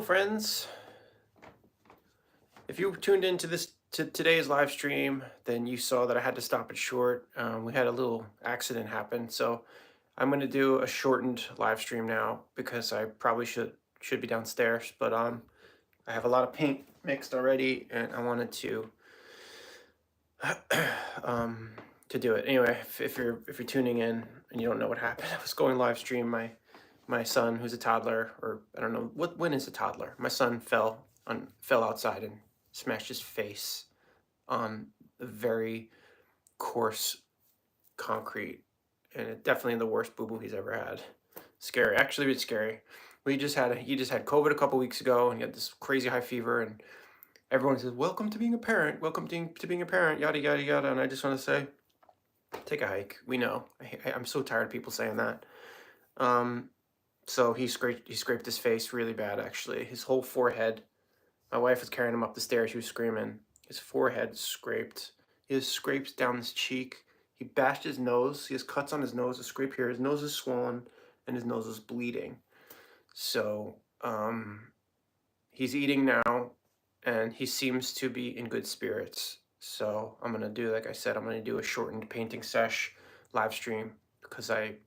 Hello, friends. If you tuned into today's live stream, then you saw that I had to stop it short. We had a little accident happen, so I'm going to do a shortened live stream now because I probably should be downstairs, but I have a lot of paint mixed already, and I wanted to to do it anyway. If you're tuning in and you don't know what happened, I was going live stream. My son, who's a toddler, or I don't know when is a toddler. My son fell outside and smashed his face on a very coarse concrete, and it definitely the worst boo boo he's ever had. Scary, actually, it's scary. He just had COVID a couple weeks ago, and he had this crazy high fever, and everyone says, "Welcome to being a parent. Welcome to being a parent." Yada yada yada. And I just want to say, take a hike. We know. I'm so tired of people saying that. So he scraped his face really bad, actually. His whole forehead. My wife was carrying him up the stairs. She was screaming. His forehead scraped. He has scrapes down his cheek. He bashed his nose. He has cuts on his nose. A scrape here. His nose is swollen, and his nose is bleeding. So he's eating now, and he seems to be in good spirits. So I'm gonna do, like I said, I'm gonna do a shortened painting sesh live stream because I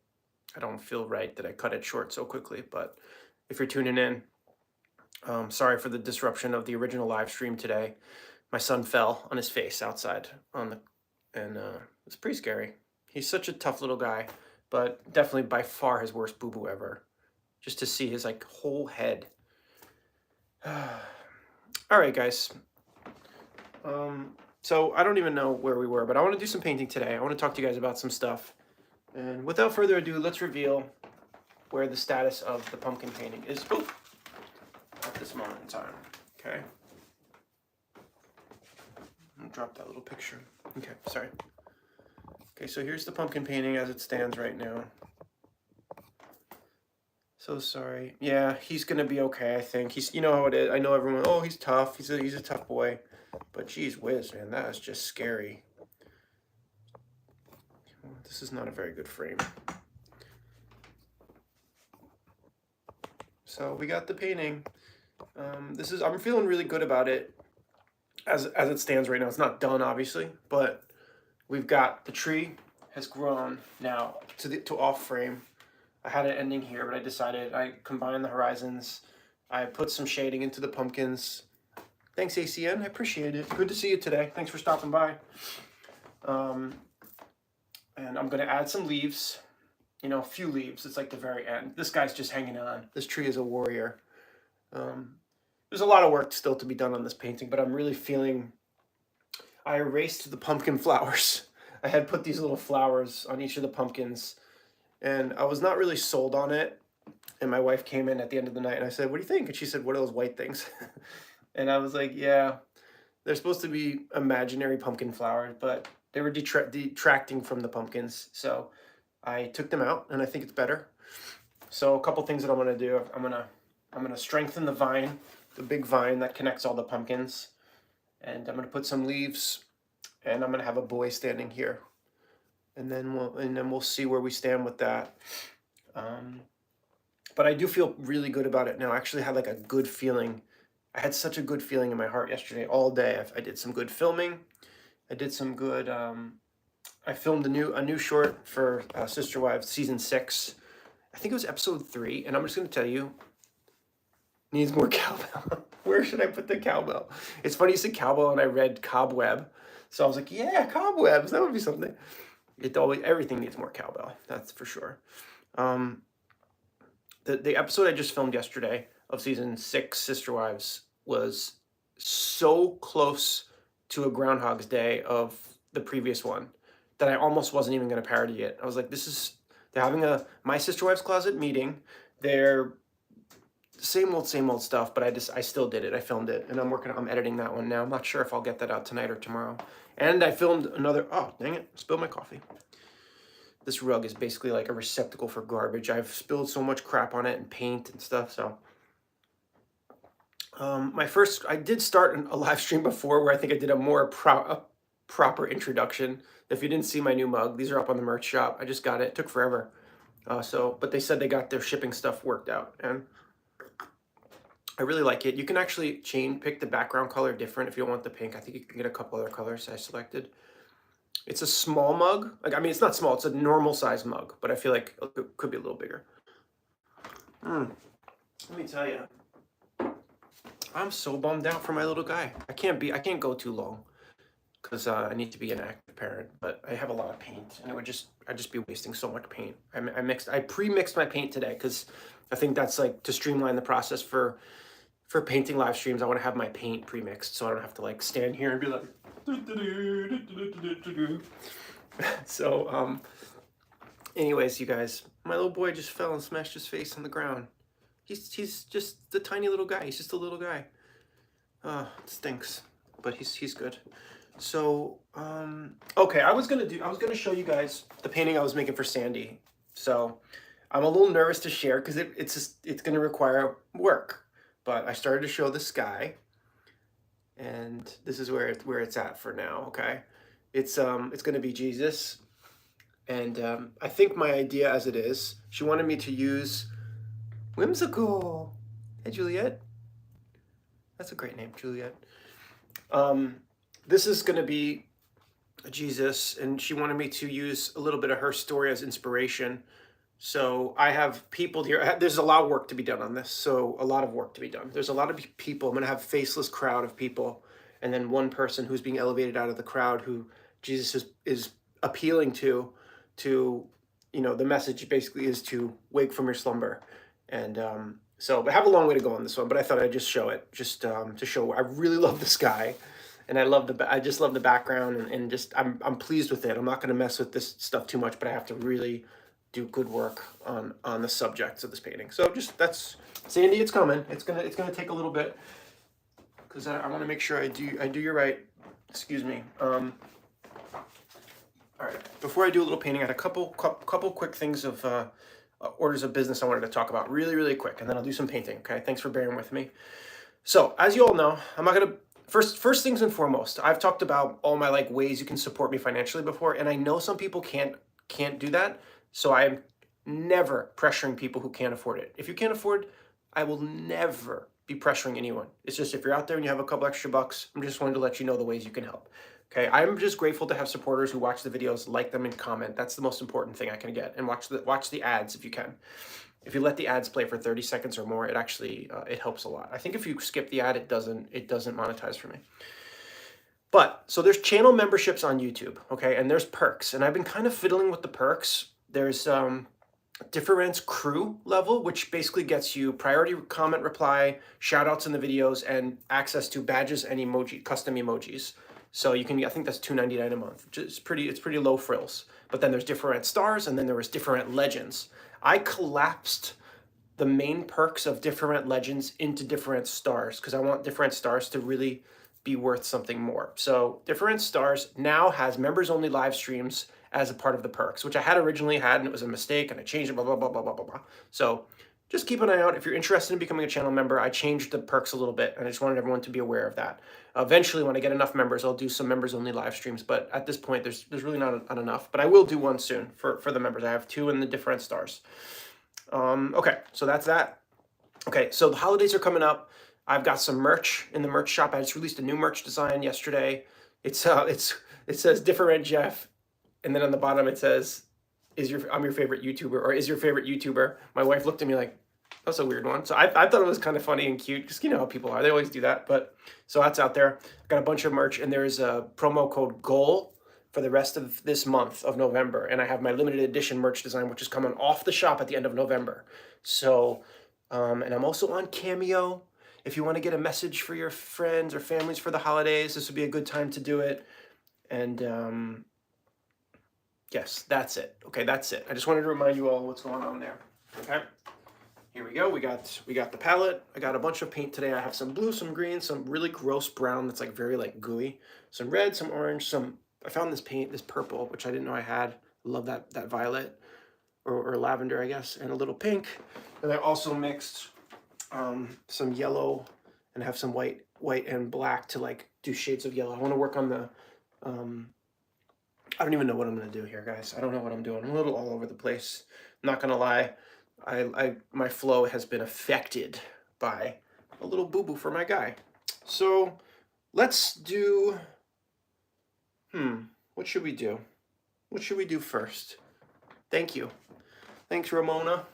don't feel right that I cut it short so quickly. But if you're tuning in, sorry for the disruption of the original live stream today. My son fell on his face outside and it's pretty scary. He's such a tough little guy, but definitely by far his worst boo boo ever. Just to see his like whole head. All right, guys. So I don't even know where we were, but I want to do some painting today. I want to talk to you guys about some stuff. And without further ado, let's reveal where the status of the pumpkin painting is at this moment in time. Okay. I'll drop that little picture. Okay, sorry. Okay, so here's the pumpkin painting as it stands right now. So sorry. Yeah, he's gonna be okay, I think. You know how it is. I know everyone, oh, he's tough. He's a tough boy. But geez whiz, man, that is just scary. This is not a very good frame. So we got the painting. I'm feeling really good about it as it stands right now. It's not done, obviously, but we've got the tree has grown now to off frame. I had it ending here, but I decided I combined the horizons. I put some shading into the pumpkins. Thanks, ACN. I appreciate it. Good to see you today. Thanks for stopping by. And I'm going to add some leaves. You know, a few leaves. It's like the very end. This guy's just hanging on. This tree is a warrior. There's a lot of work still to be done on this painting, but I'm really feeling... I erased the pumpkin flowers. I had put these little flowers on each of the pumpkins, and I was not really sold on it. And my wife came in at the end of the night, and I said, "What do you think?" And she said, "What are those white things?" And I was like, "Yeah, they're supposed to be imaginary pumpkin flowers, but they were detracting from the pumpkins." So I took them out, and I think it's better. So a couple things that I'm gonna do. I'm gonna strengthen the vine, the big vine that connects all the pumpkins, and I'm gonna put some leaves, and I'm gonna have a boy standing here, and then we'll see where we stand with that. But I do feel really good about it now. I actually had like a good feeling. I had such a good feeling in my heart yesterday all day. I did some good filming. I did some good. I filmed a new short for Sister Wives season 6. I think it was episode 3, and I'm just gonna tell you, needs more cowbell. Where should I put the cowbell? It's funny you said cowbell, and I read cobweb, so I was like, yeah, cobwebs. That would be something. Everything needs more cowbell. That's for sure. The episode I just filmed yesterday of season 6, Sister Wives, was so close to a Groundhog's Day of the previous one that I almost wasn't even going to parody it. I was like, they're having a My Sister Wives Closet meeting. They're same old stuff, but I still did it. I filmed it, and I'm editing that one now. I'm not sure if I'll get that out tonight or tomorrow. And I filmed another, oh, dang it, spilled my coffee. This rug is basically like a receptacle for garbage. I've spilled so much crap on it and paint and stuff, so. I did start a live stream before where I think I did a more proper introduction. If you didn't see my new mug, these are up on the merch shop. I just got it. It took forever. But they said they got their shipping stuff worked out. And I really like it. You can actually pick the background color different if you don't want the pink. I think you can get a couple other colors I selected. It's a small mug. Like, I mean, it's not small, it's a normal size mug, but I feel like it could be a little bigger. Let me tell you, I'm so bummed out for my little guy. I can't go too long because I need to be an active parent, but I have a lot of paint and I'd just be wasting so much paint. I pre-mixed my paint today because I think that's like to streamline the process for painting live streams. I want to have my paint pre-mixed so I don't have to like stand here and be like so anyways, you guys, my little boy just fell and smashed his face on the ground. He's just the tiny little guy. He's just a little guy. It stinks, but he's good. So okay, I was gonna show you guys the painting I was making for Sandy. So I'm a little nervous to share because it's gonna require work. But I started to show the sky, and this is where it's at for now. Okay, it's gonna be Jesus, and I think my idea as it is, she wanted me to use Whimsical. Hey, Juliet. That's a great name, Juliet. This is going to be Jesus, and she wanted me to use a little bit of her story as inspiration. So I have people here. There's a lot of work to be done on this. So a lot of work to be done. There's a lot of people. I'm going to have a faceless crowd of people, and then one person who's being elevated out of the crowd who Jesus is appealing to, the message basically is to wake from your slumber. And so I have a long way to go on this one, but I thought I'd just show it, just to show I really love the sky, and I just love the background, and just I'm pleased with it. I'm not going to mess with this stuff too much, but I have to really do good work on the subjects of this painting. So that's Sandy. It's coming. It's gonna take a little bit because I want to make sure I do you right. Excuse me. All right. Before I do a little painting, I had a couple quick things of orders of business I wanted to talk about really quick, and then I'll do some painting. Okay, thanks for bearing with me. So as you all know, I'm not gonna first things and foremost, I've talked about all my like ways you can support me financially before, and I know some people can't do that, so I am never pressuring people who can't afford it. If you can't afford, I will never be pressuring anyone. It's just if you're out there and you have a couple extra bucks, I'm just wanting to let you know the ways you can help. Okay, I'm just grateful to have supporters who watch the videos, like them, and comment. That's the most important thing I can get. And watch the ads if you can. If you let the ads play for 30 seconds or more, it actually it helps a lot. I think if you skip the ad, it doesn't monetize for me. But so there's channel memberships on YouTube, okay, and there's perks, and I've been kind of fiddling with the perks. There's DiffeRant's crew level, which basically gets you priority comment reply, shout outs in the videos, and access to badges and custom emojis. So you can, I think that's $2.99 a month. It's pretty low frills. But then there's DiffeRant stars, and then there was DiffeRant legends. I collapsed the main perks of DiffeRant legends into DiffeRant stars because I want DiffeRant stars to really be worth something more. So DiffeRant stars now has members only live streams as a part of the perks, which I had originally had, and it was a mistake, and I changed it, blah, blah, blah, blah, blah, blah, blah. So just keep an eye out. If you're interested in becoming a channel member, I changed the perks a little bit, and I just wanted everyone to be aware of that. Eventually, when I get enough members, I'll do some members-only live streams, but at this point, there's really not enough. But I will do one soon for the members. I have 2 in the DiffeRant stars. Okay, so that's that. Okay, so the holidays are coming up. I've got some merch in the merch shop. I just released a new merch design yesterday. It says DiffeRant Jeff, and then on the bottom it says, I'm your favorite YouTuber, or is your favorite YouTuber. My wife looked at me like, that's a weird one. So I thought it was kind of funny and cute, because you know how people are. They always do that. But so that's out there. I got a bunch of merch, and there's a promo code GOAL for the rest of this month of November. And I have my limited edition merch design, which is coming off the shop at the end of November. So, and I'm also on Cameo. If you want to get a message for your friends or families for the holidays, this would be a good time to do it. And yes, that's it. Okay, that's it. I just wanted to remind you all what's going on there. Okay, here we go. We got the palette. I got a bunch of paint today. I have some blue, some green, some really gross brown that's like very like gooey, some red, some orange, some. I found this paint, this purple, which I didn't know I had. Love that violet or lavender, I guess, and a little pink. And I also mixed some yellow and have some white and black to like do shades of yellow. I want to work on the I don't even know what I'm going to do here, guys. I don't know what I'm doing. I'm a little all over the place. I'm not going to lie. My flow has been affected by a little boo-boo for my guy. So let's do, what should we do? What should we do first? Thank you. Thanks, Ramona.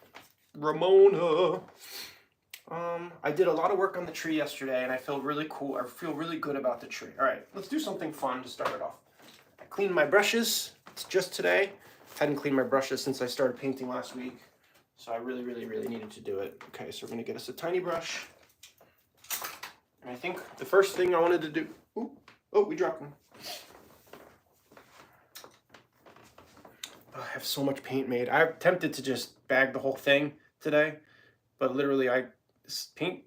I did a lot of work on the tree yesterday, and I feel really cool. I feel really good about the tree. All right, let's do something fun to start it off. I cleaned my brushes. It's just today. Hadn't cleaned my brushes since I started painting last week, so I really needed to do it. Okay, so we're gonna get us a tiny brush. And I think the first thing I wanted to do, we dropped one. I have so much paint made. I'm tempted to just bag the whole thing today, but literally this paint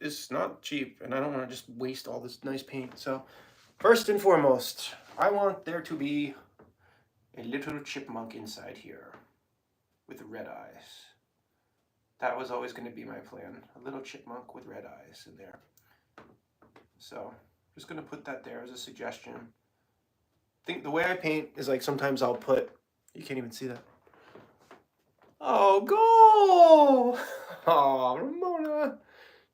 is not cheap, and I don't want to just waste all this nice paint. So first and foremost, I want there to be a little chipmunk inside here with red eyes. That was always going to be my plan. A little chipmunk with red eyes in there. So just going to put that there as a suggestion. I think the way I paint is like sometimes I'll put, you can't even see that. Oh, goal! Oh, Ramona.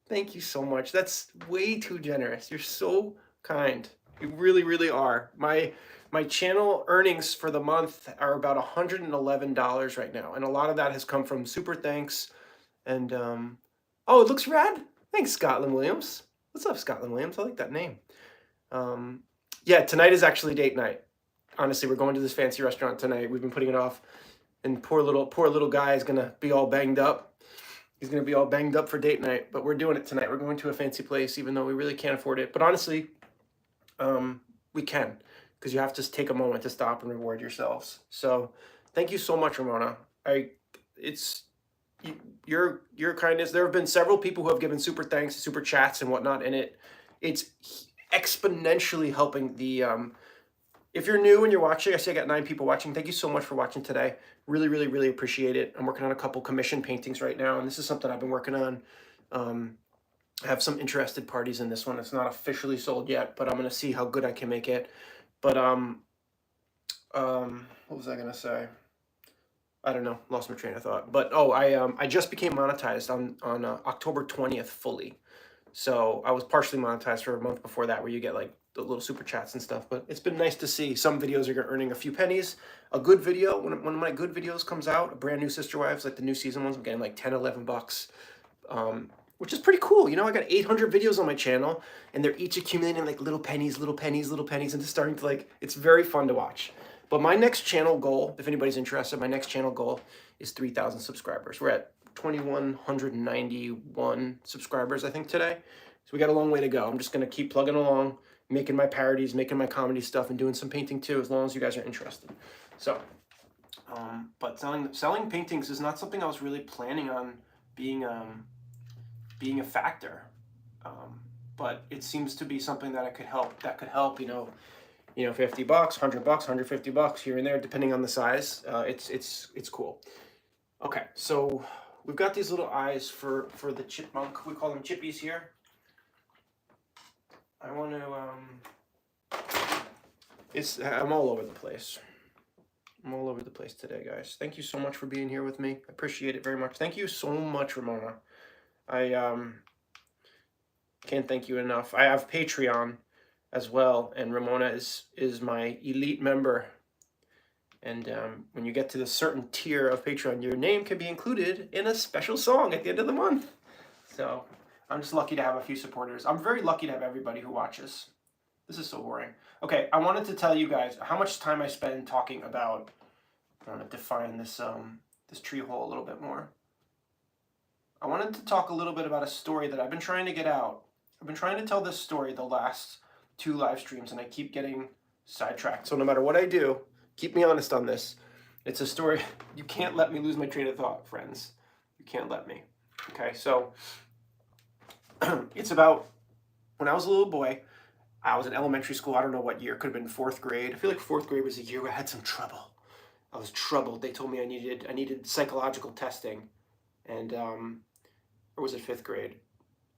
Thank you so much. That's way too generous. You're so kind. You really are. My channel earnings for the month are about $111 right now. And a lot of that has come from super thanks. And, oh, it looks rad. Thanks, Scotland Williams. What's up, Scotland Williams? I like that name. Yeah, tonight is actually date night. Honestly, we're going to this fancy restaurant tonight. We've been putting it off. And poor little guy is gonna be all banged up. He's gonna be all banged up for date night, but we're doing it tonight. We're going to a fancy place, even though we really can't afford it. But honestly, we can, because you have to take a moment to stop and reward yourselves. So thank you so much, Ramona. Your kindness. There have been several people who have given super thanks, super chats, and whatnot, and it's exponentially helping the. If you're new and you're watching, I see I got 9 people watching. Thank you so much for watching today. Really appreciate it. I'm working on a couple commission paintings right now, and this is something I've been working on. I have some interested parties in this one. It's not officially sold yet, but I'm going to see how good I can make it. But, what was I going to say? I don't know. Lost my train of thought. But, I just became monetized on October 20th fully. So I was partially monetized for a month before that, where you get like the little super chats and stuff. But it's been nice to see some videos are earning a few pennies. A good video, when one of my good videos comes out, a brand new Sister Wives, like the new season ones, I'm getting like 10, 11 bucks, which is pretty cool. You know, I got 800 videos on my channel, and they're each accumulating like little pennies, and just starting to like, it's very fun to watch. But my next channel goal, if anybody's interested, my next channel goal is 3,000 subscribers. We're at 2,191 subscribers, I think, today. So we got a long way to go. I'm just going to keep plugging along, making my parodies, making my comedy stuff, and doing some painting too, as long as you guys are interested. So, but selling paintings is not something I was really planning on being a factor. But it seems to be something that could help, you know, $50, $100, $150 here and there, depending on the size. It's cool. Okay, so we've got these little eyes for the chipmunk. We call them chippies here. I want to, I'm all over the place. I'm all over the place today, guys. Thank you so much for being here with me. I appreciate it very much. Thank you so much, Ramona. I can't thank you enough. I have Patreon as well, and Ramona is my elite member. And when you get to the certain tier of Patreon, your name can be included in a special song at the end of the month. So I'm just lucky to have a few supporters. I'm very lucky to have everybody who watches. This is so boring. Okay, I wanted to tell you guys how much time I spend talking about, I want to define this, this tree hole a little bit more. I wanted to talk a little bit about a story that I've been trying to get out. I've been trying to tell this story the last 2 live streams, and I keep getting sidetracked. So no matter what I do, keep me honest on this. It's a story. You can't let me lose my train of thought, friends. You can't let me. Okay, so it's about when I was a little boy. I was in elementary school. I don't know what year. It could have been 4th grade. I feel like 4th grade was a year where I had some trouble. I was troubled. They told me I needed psychological testing, and or was it 5th grade?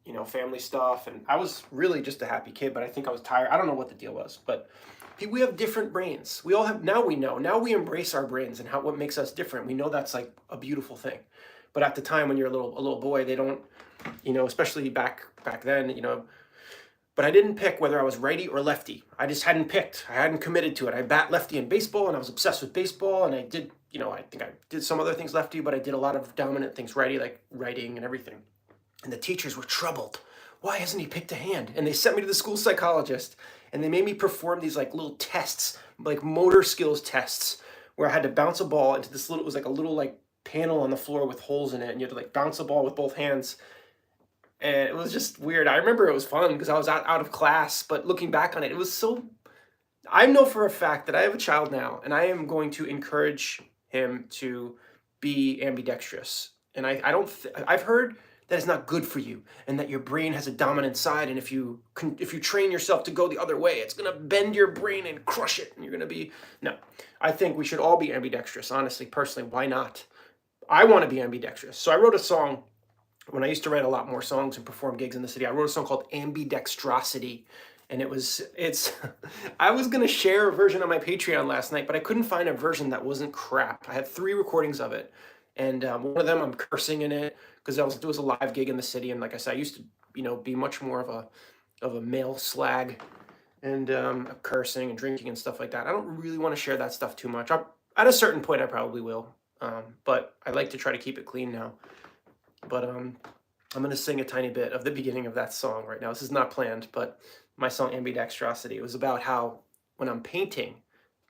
You know, family stuff, and I was really just a happy kid, but I think I was tired. I don't know what the deal was, but we have different brains. Now we know. Now we embrace our brains and what makes us different. We know that's like a beautiful thing. But at the time when you're a little boy, they don't, especially back then. But I didn't pick whether I was righty or lefty. I just hadn't picked. I hadn't committed to it. I bat lefty in baseball, and I was obsessed with baseball. And I did, I think I did some other things lefty, but I did a lot of dominant things righty, like writing and everything. And the teachers were troubled. Why hasn't he picked a hand? And they sent me to the school psychologist, and they made me perform these like little tests, like motor skills tests, where I had to bounce a ball into this little, it was like a little like panel on the floor with holes in it, and you had to like bounce a ball with both hands. And it was just weird. I remember it was fun because I was out of class, but looking back on it, it was so... I know for a fact that I have a child now, and I am going to encourage him to be ambidextrous. And I've heard that it's not good for you, and that your brain has a dominant side, and if you train yourself to go the other way, it's going to bend your brain and crush it, and you're going to be... No. I think we should all be ambidextrous, honestly, personally. Why not? I want to be ambidextrous. So I wrote a song. When I used to write a lot more songs and perform gigs in the city, I wrote a song called Ambidextrosity. And I was going to share a version on my Patreon last night, but I couldn't find a version that wasn't crap. I had 3 recordings of it. And one of them I'm cursing in it because it was a live gig in the city. And like I said, I used to, be much more of a male slag and cursing and drinking and stuff like that. I don't really want to share that stuff too much. At a certain point, I probably will. But I like to try to keep it clean now. But I'm going to sing a tiny bit of the beginning of that song right now. This is not planned, but my song Ambidextrosity, it was about how when I'm painting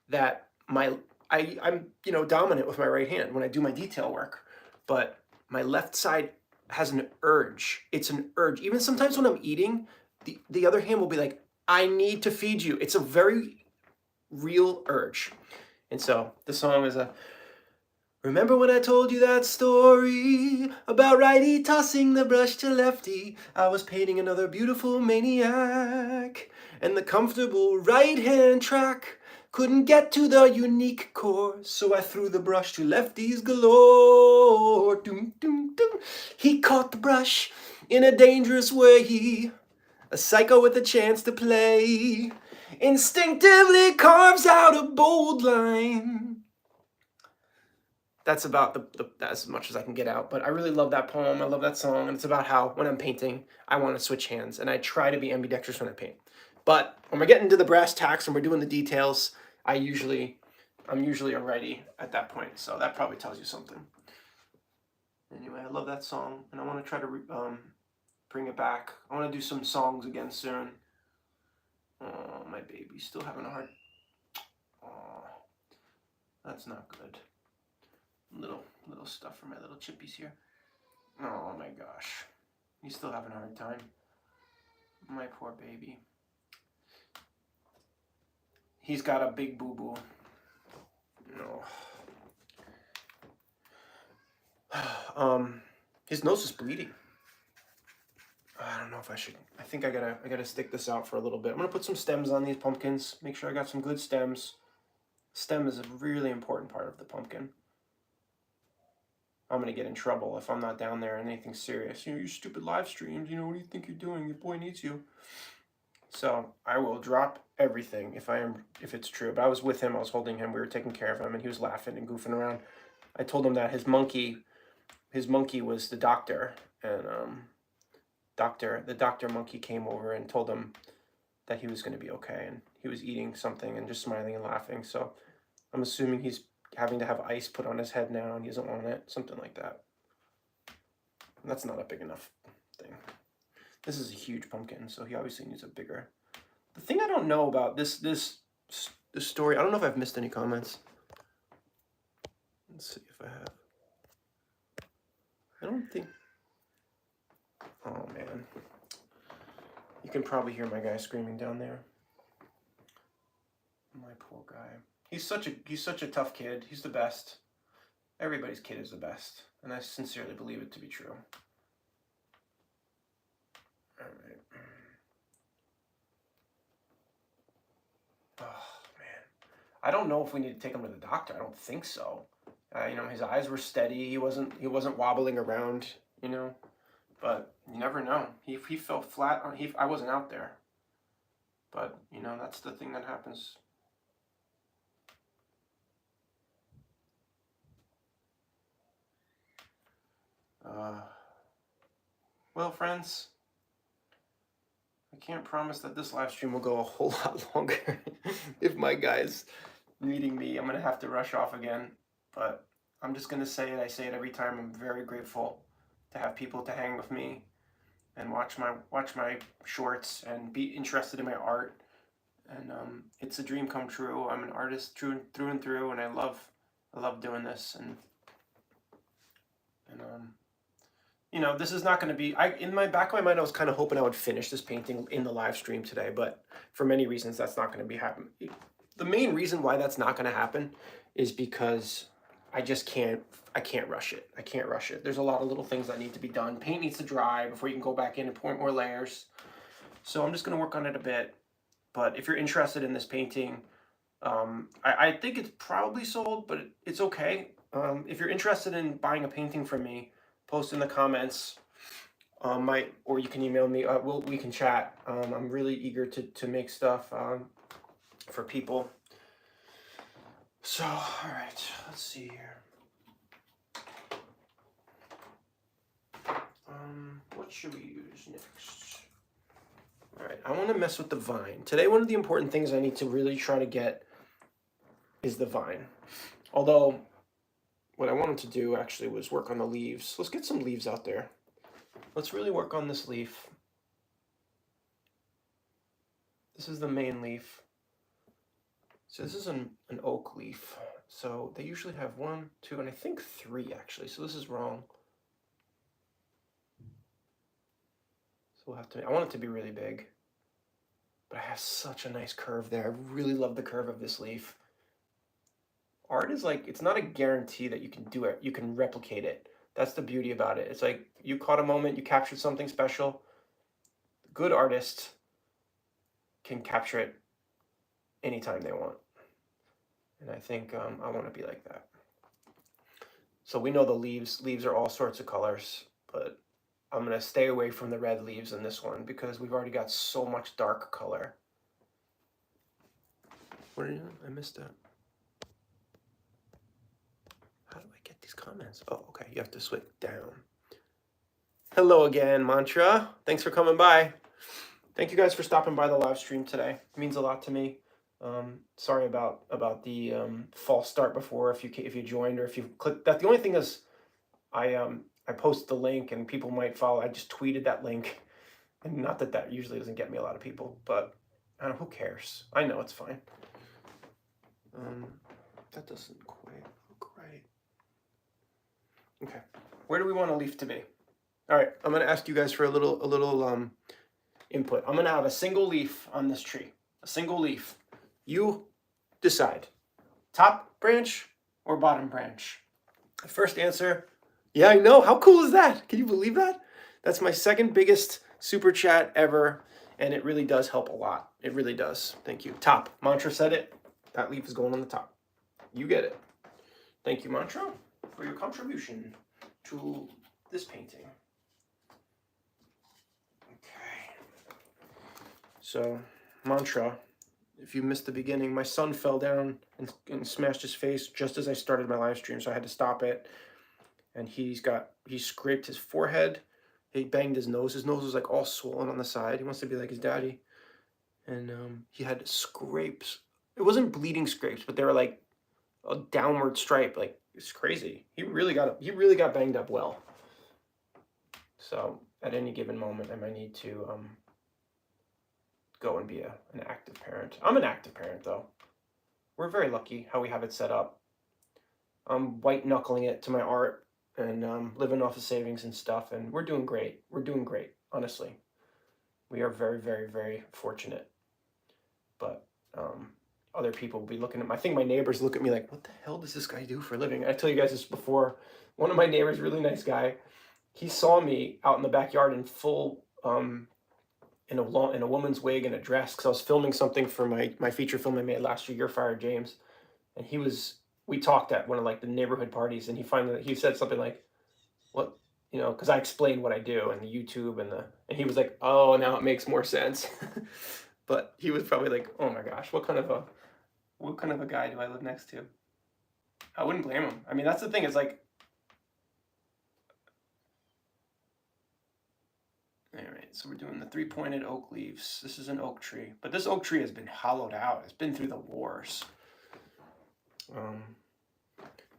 that I'm dominant with my right hand when I do my detail work, but my left side has an urge. It's an urge. Even sometimes when I'm eating, the other hand will be like, I need to feed you. It's a very real urge. And so the song is remember when I told you that story about righty tossing the brush to lefty? I was painting another beautiful maniac, and the comfortable right-hand track couldn't get to the unique core, so I threw the brush to lefties galore. Doom, doom, doom. He caught the brush in a dangerous way, a psycho with a chance to play, instinctively carves out a bold line. That's about as much as I can get out. But I really love that poem. I love that song. And it's about how when I'm painting, I want to switch hands. And I try to be ambidextrous when I paint. But when we're getting into the brass tacks and we're doing the details, I'm usually a righty at that point. So that probably tells you something. Anyway, I love that song. And I want to try to bring it back. I want to do some songs again soon. Oh, my baby's still having a hard... Oh, that's not good. Little stuff for my little chippies here. Oh my gosh. He's still having a hard time. My poor baby. He's got a big boo-boo. No. His nose is bleeding. I don't know if I should. I think I gotta stick this out for a little bit. I'm gonna put some stems on these pumpkins. Make sure I got some good stems. Stem is a really important part of the pumpkin. I'm going to get in trouble if I'm not down there in anything serious. You stupid live streams, what do you think you're doing? Your boy needs you. So I will drop everything if it's true. But I was with him, I was holding him, we were taking care of him, and he was laughing and goofing around. I told him that his monkey was the doctor, and the doctor monkey came over and told him that he was going to be okay, and he was eating something and just smiling and laughing. So I'm assuming he's having to have ice put on his head now, and he doesn't want it, something like that. And that's not a big enough thing. This is a huge pumpkin, so he obviously needs a bigger. The thing I don't know about this story, I don't know if I've missed any comments. Let's see if I have. I don't think. Oh man, you can probably hear my guy screaming down there. My poor guy. He's such a tough kid. He's the best. Everybody's kid is the best, and I sincerely believe it to be true. All right. Oh man, I don't know if we need to take him to the doctor. I don't think so. His eyes were steady. He wasn't wobbling around. But you never know. He fell flat on. I wasn't out there. But that's the thing that happens. Well, friends, I can't promise that this live stream will go a whole lot longer. If my guy's needing me, I'm going to have to rush off again. But I'm just going to say it. I say it every time. I'm very grateful to have people to hang with me and watch my shorts and be interested in my art. And it's a dream come true. I'm an artist through and through, and I love doing this. And you know, this is not going to be. In my back of my mind, I was kind of hoping I would finish this painting in the live stream today, but for many reasons, that's not going to be happening. The main reason why that's not going to happen is because I just can't. I can't rush it. I can't rush it. There's a lot of little things that need to be done. Paint needs to dry before you can go back in and pour more layers. So I'm just going to work on it a bit. But if you're interested in this painting, I think it's probably sold, but it's okay. If you're interested in buying a painting from me, post in the comments. Or you can email me. We can chat. I'm really eager to make stuff for people. So, all right, let's see here. What should we use next? All right, I want to mess with the vine. Today, one of the important things I need to really try to get is the vine. Although, what I wanted to do actually was work on the leaves. Let's get some leaves out there. Let's really work on this leaf. This is the main leaf. So this is an oak leaf. So they usually have 1, 2, and I think 3 actually. So this is wrong. So we'll have to, I want it to be really big. But I have such a nice curve there. I really love the curve of this leaf. Art is like, it's not a guarantee that you can do it. You can replicate it. That's the beauty about it. It's like you caught a moment, you captured something special. Good artists can capture it anytime they want. And I think I want to be like that. So we know the leaves are all sorts of colors, but I'm going to stay away from the red leaves in this one because we've already got so much dark color. What are you doing? I missed that. How do I get these comments? Oh, okay. You have to switch down. Hello again, Mantra. Thanks for coming by. Thank you guys for stopping by the live stream today. It means a lot to me. Sorry about the false start before. If you joined or if you clicked that, the only thing is, I post the link and people might follow. I just tweeted that link, and not that usually doesn't get me a lot of people, but I don't know, who cares? I know it's fine. That doesn't quite look right. Okay, where do we want a leaf to be? All right, I'm gonna ask you guys for a little input. I'm gonna have a single leaf on this tree, a single leaf. You decide, top branch or bottom branch. The first answer, yeah, I know. How cool is that? Can you believe that? That's my second biggest super chat ever, and it really does help a lot. It really does. Thank you. Top. Mantra said it. That leaf is going on the top. You get it. Thank you, Mantra, for your contribution to this painting. Okay. So, Mantra, if you missed the beginning, my son fell down and smashed his face just as I started my live stream, so I had to stop it. And he scraped his forehead. He banged his nose. His nose was like all swollen on the side. He wants to be like his daddy. And he had scrapes. It wasn't bleeding scrapes, but they were like a downward stripe. Like, it's crazy. He really got banged up well. So at any given moment, I might need to go and be an active parent. I'm an active parent, though. We're very lucky how we have it set up. I'm white knuckling it to my art and living off of savings and stuff, and we're doing great. We're doing great, honestly. We are very, very, very fortunate. But other people will be looking at I think my neighbors look at me like, what the hell does this guy do for a living? I tell you guys this before. One of my neighbors, really nice guy, he saw me out in the backyard in full in a woman's wig and a dress, because I was filming something for my feature film I made last year, You're Fired, James. And we talked at one of like the neighborhood parties, and he said something like, what, you know, because I explained what I do and the YouTube and he was like, oh, now it makes more sense. But he was probably like, oh my gosh, what kind of a guy do I live next to? I wouldn't blame him. I mean, that's the thing, is like, so we're doing the 3-pointed oak leaves. This is an oak tree, but this oak tree has been hollowed out. It's been through the wars.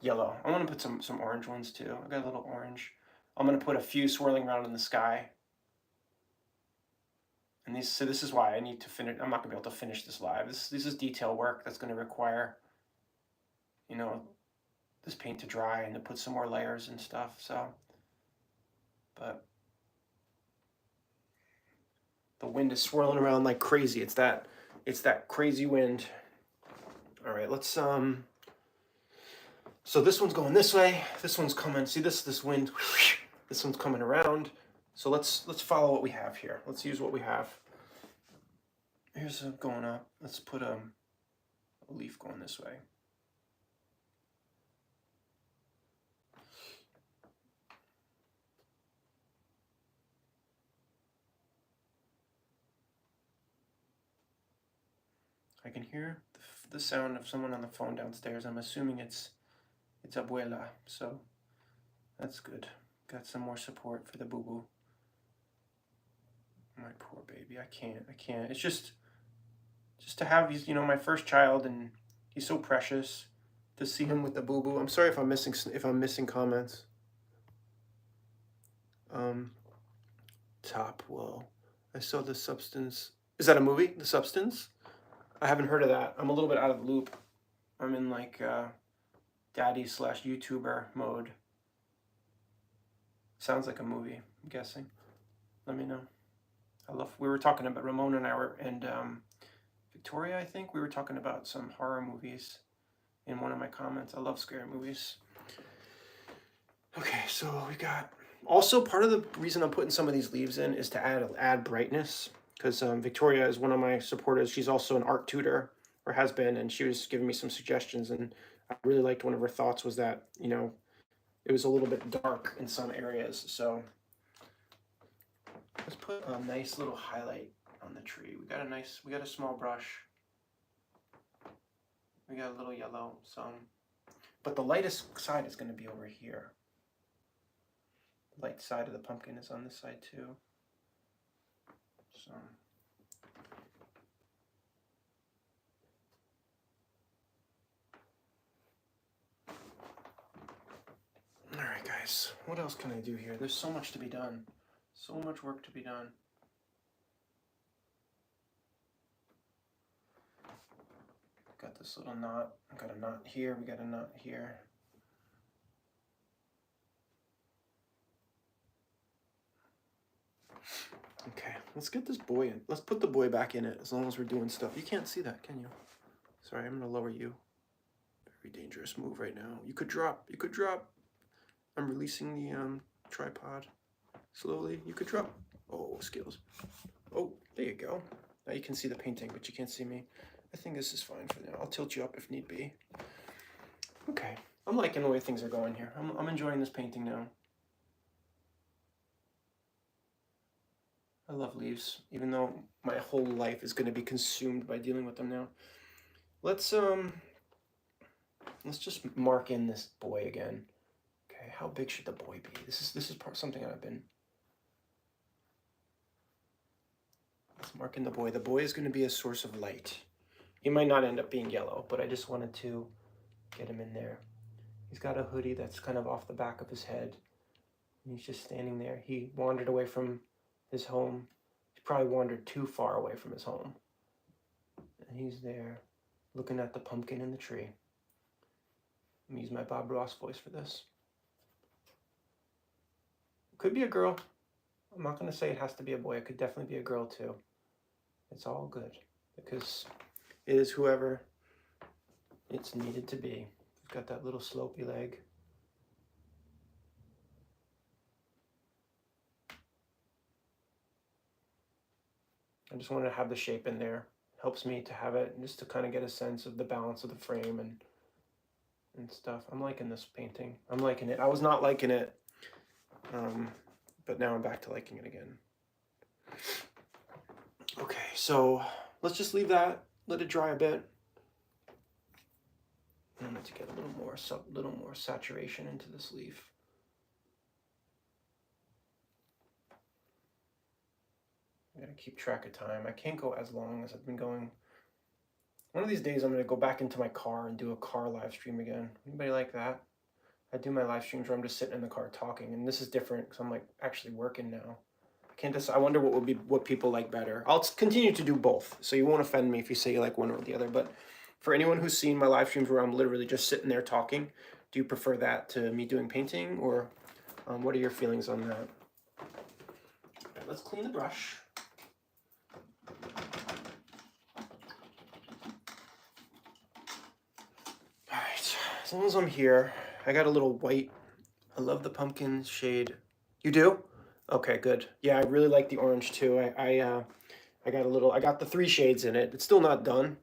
Yellow. I want to put some orange ones too. I got a little orange. I'm going to put a few swirling around in the sky. And so this is why I need to finish. I'm not going to be able to finish this live. This is detail work that's going to require, you know, this paint to dry and to put some more layers and stuff. So, but the wind is swirling around like crazy. It's that crazy wind. All right, let's so this one's going this way. This one's coming. See this wind. This one's coming around. So let's follow what we have here. Let's use what we have. Here's going up. Let's put a leaf going this way. I can hear the sound of someone on the phone downstairs. I'm assuming it's abuela, so that's good. Got some more support for the boo-boo. My poor baby, I can't. It's just to have these, you know, my first child, and he's so precious. To see him with the boo-boo. I'm sorry if I'm missing comments. Top. Well, I saw The Substance. Is that a movie? The Substance? I haven't heard of that. I'm a little bit out of the loop. I'm in like daddy/YouTuber mode. Sounds like a movie, I'm guessing. Let me know. We were talking about, Ramona and I were, and Victoria, I think, we were talking about some horror movies in one of my comments. I love scary movies. Okay, so we got, also part of the reason I'm putting some of these leaves in is to add brightness, because Victoria is one of my supporters. She's also an art tutor, or has been, and she was giving me some suggestions, and I really liked one of her thoughts was that, you know, it was a little bit dark in some areas. So let's put a nice little highlight on the tree. We got a small brush. We got a little yellow, but the lightest side is going to be over here. The light side of the pumpkin is on this side too. So all right, guys, what else can I do here? There's so much to be done. So much work to be done. Got this little knot. I got a knot here. We got a knot here. Okay, let's get this boy in. Let's put the boy back in it as long as we're doing stuff. You can't see that, can you? Sorry, I'm going to lower you. Very dangerous move right now. You could drop. You could drop. I'm releasing the tripod slowly. You could drop. Oh, skills. Oh, there you go. Now you can see the painting, but you can't see me. I think this is fine for now. I'll tilt you up if need be. Okay, I'm liking the way things are going here. I'm enjoying this painting now. I love leaves, even though my whole life is going to be consumed by dealing with them now. Let's just mark in this boy again. Okay, how big should the boy be? This is something that I've been. Let's mark in the boy. The boy is going to be a source of light. He might not end up being yellow, but I just wanted to get him in there. He's got a hoodie that's kind of off the back of his head. And he's just standing there. He wandered away from his home. He probably wandered too far away from his home. And he's there looking at the pumpkin in the tree. I'm gonna use my Bob Ross voice for this. Could be a girl. I'm not going to say it has to be a boy. It could definitely be a girl too. It's all good because it is whoever it's needed to be. It's got that little slopey leg. I just wanted to have the shape in there. Helps me to have it just to kind of get a sense of the balance of the frame and stuff. I'm liking this painting. I'm liking it. I was not liking it, but now I'm back to liking it again. Okay, so let's just leave that, let it dry a bit. And let's get a little more saturation into this leaf. I gotta keep track of time. I can't go as long as I've been going. One of these days I'm gonna go back into my car and do a car live stream again. Anybody like that? I do my live streams where I'm just sitting in the car talking, and this is different because I'm like actually working now. I can't decide. I wonder what people like better. I'll continue to do both, so you won't offend me if you say you like one or the other. But for anyone who's seen my live streams where I'm literally just sitting there talking, do you prefer that to me doing painting, or what are your feelings on that? Right, let's clean the brush. All right, as long as I'm here, I got a little white. I love the pumpkin shade. You do? Okay, good. Yeah, I really like the orange too. I got the 3 shades in it. It's still not done,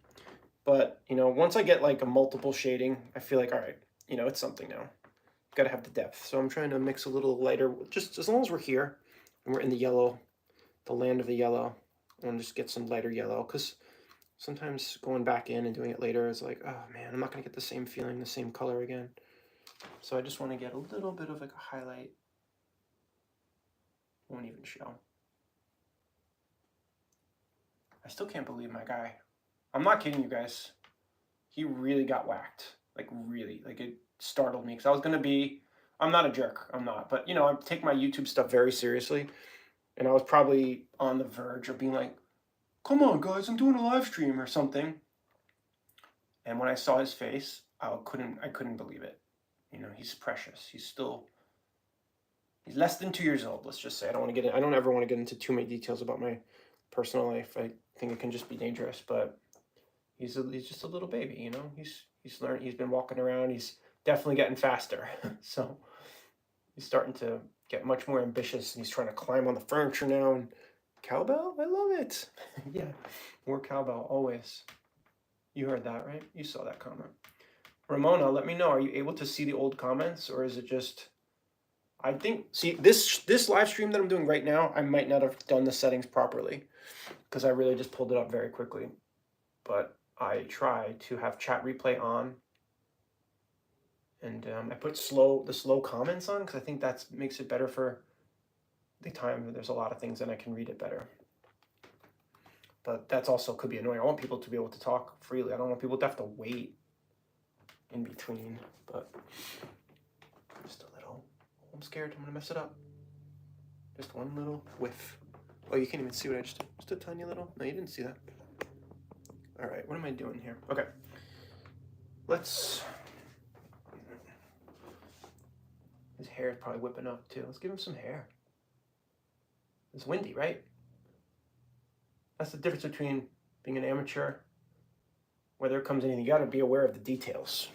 but you know, once I get like a multiple shading, I feel like, all right, you know, it's something now. Got to have the depth. So I'm trying to mix a little lighter, just as long as we're here and we're in the yellow, the land of the yellow, and just get some lighter yellow, because sometimes going back in and doing it later is like, oh man, I'm not gonna get the same feeling, the same color again. So I just want to get a little bit of like a highlight. Won't even show. I still can't believe my guy. I'm not kidding you guys. He really got whacked. Like really, like it startled me because I was gonna be, I'm not a jerk, I'm not, but you know, I take my YouTube stuff very seriously, and I was probably on the verge of being like, come on guys, I'm doing a live stream or something. And when I saw his face, I couldn't believe it. You know, he's precious. He's less than 2 years old, let's just say. I don't ever want to get into too many details about my personal life. I think it can just be dangerous, but he's just a little baby, you know. He's learned, he's been walking around, he's definitely getting faster. So he's starting to get much more ambitious, and he's trying to climb on the furniture now. And cowbell, I love it. Yeah, more cowbell always. You heard that, right? You saw that comment. Ramona, let me know, are you able to see the old comments, or is it just, I think, see, this live stream that I'm doing right now, I might not have done the settings properly because I really just pulled it up very quickly. But I try to have chat replay on, and I put the slow comments on because I think that makes it better for the time. There's a lot of things and I can read it better. But that's also could be annoying. I want people to be able to talk freely. I don't want people to have to wait in between, but just a little. I'm scared I'm gonna mess it up. Just one little whiff. Oh, you can't even see what I just did. Just a tiny little. No, you didn't see that. All right, what am I doing here? Okay, his hair is probably whipping up too. Let's give him some hair. It's windy, right? That's the difference between being an amateur, where there comes anything. You got to be aware of the details.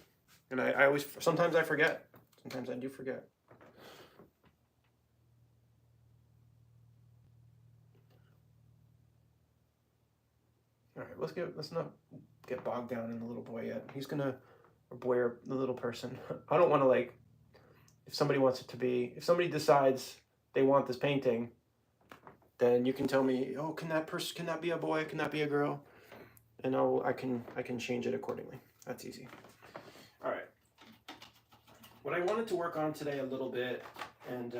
And I always, sometimes I forget. Sometimes I do forget. All right, let's not get bogged down in the little boy yet. He's gonna, or boy or the little person. I don't want to like, if somebody wants it to be, if somebody decides they want this painting, then you can tell me, oh, can that be a boy? Can that be a girl? And I can change it accordingly. That's easy. All right. What I wanted to work on today a little bit, and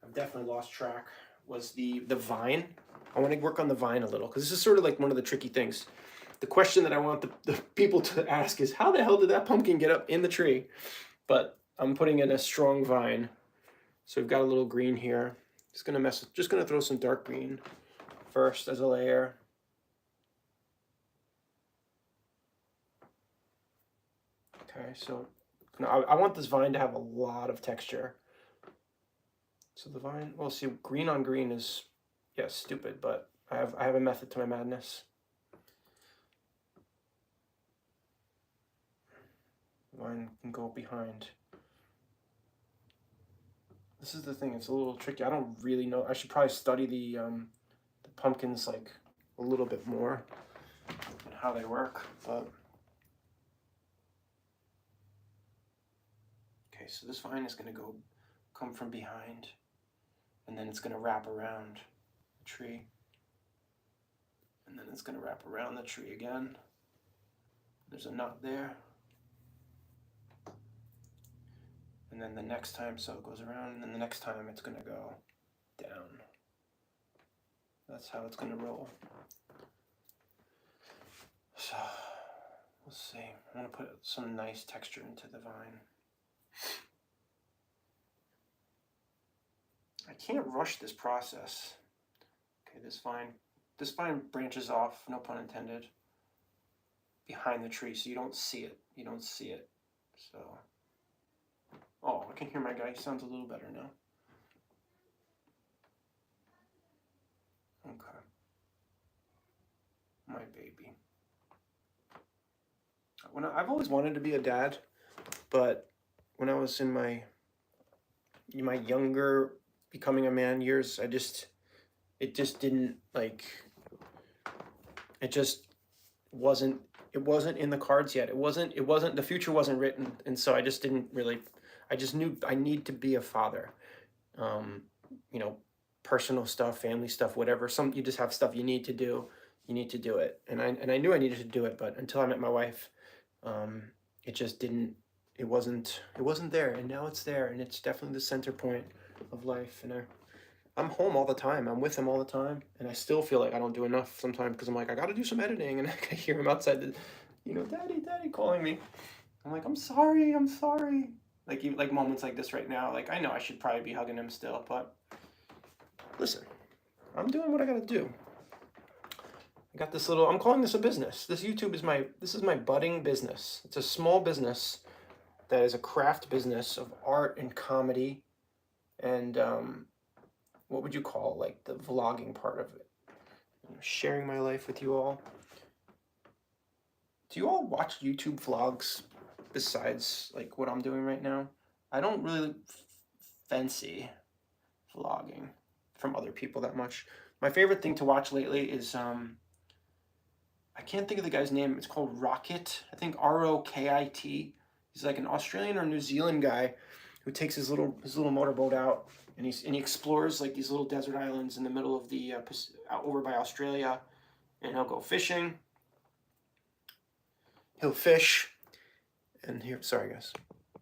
I've definitely lost track, was the vine. I want to work on the vine a little, because this is sort of like one of the tricky things. The question that I want the people to ask is, how the hell did that pumpkin get up in the tree? But I'm putting in a strong vine. So we've got a little green here. Just gonna throw some dark green first as a layer. Okay, so I want this vine to have a lot of texture. So the vine, well, see, green on green is, yeah, stupid, but I have a method to my madness. Vine can go behind. This is the thing, it's a little tricky. I don't really know. I should probably study the pumpkins like a little bit more and how they work, but okay, so this vine is gonna come from behind, and then it's gonna wrap around the tree, and then it's gonna wrap around the tree again. There's a knot there. And then the next time, so it goes around, and then the next time it's gonna go down. That's how it's gonna roll. So we'll see. I want to put some nice texture into the vine. I can't rush this process. Okay, this vine branches off, no pun intended, behind the tree, so you don't see it. You don't see it. So, oh, I can hear my guy. He sounds a little better now. Okay. My baby. I've always wanted to be a dad, but when I was in my younger becoming a man years, it just didn't like, it just wasn't in the cards yet. It wasn't the future wasn't written, and so I just didn't really, I just knew I need to be a father. You know, personal stuff, family stuff, whatever. You just have stuff you need to do. You need to do it, and I knew I needed to do it, but until I met my wife, it just didn't. It wasn't there, and now it's there, and it's definitely the center point of life. And I'm home all the time. I'm with him all the time, and I still feel like I don't do enough sometimes because I'm like, I got to do some editing, and I hear him outside, daddy, calling me. I'm like, I'm sorry. Like even like moments like this right now, like I know I should probably be hugging him still, but listen, I'm doing what I got to do. I got this I'm calling this a business. This YouTube is my budding business. It's a small business that is a craft business of art and comedy and what would you call like the vlogging part of it? Sharing my life with you all. Do you all watch YouTube vlogs besides like what I'm doing right now? I don't really fancy vlogging from other people that much. My favorite thing to watch lately is I can't think of the guy's name. It's called Rocket. I think Rokit. He's like an Australian or New Zealand guy who takes his little motorboat out and he explores like these little desert islands in the middle of the over by Australia, and he'll go fishing. He'll fish, and sorry guys,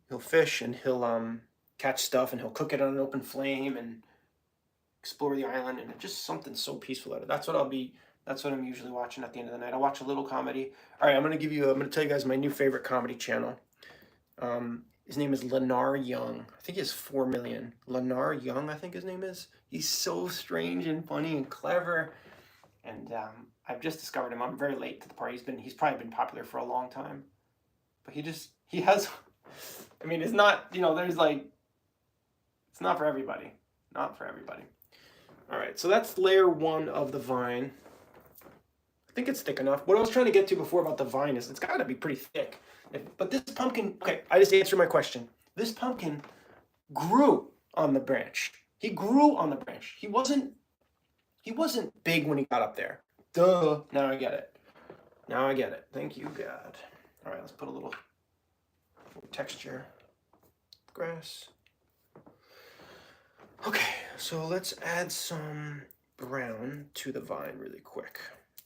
he'll fish and he'll catch stuff and he'll cook it on an open flame and explore the island, and it's just something so peaceful out of it. That's what I'm usually watching at the end of the night. I watch a little comedy. All right, I'm gonna tell you guys my new favorite comedy channel. His name is Lenar Young. I think he has 4 million. Lenar Young, I think his name is. He's so strange and funny and clever. And I've just discovered him. I'm very late to the party. He's probably been popular for a long time. But he has, I mean, it's not, there's like, it's not for everybody. Not for everybody. All right, so that's layer 1 of the vine. I think it's thick enough. What I was trying to get to before about the vine is it's got to be pretty thick. But this pumpkin, okay, I just answered my question. This pumpkin grew on the branch. He grew on the branch. He wasn't big when he got up there. Duh. Now I get it. Thank you, God. All right, let's put a little texture. Grass. Okay, so let's add some brown to the vine really quick.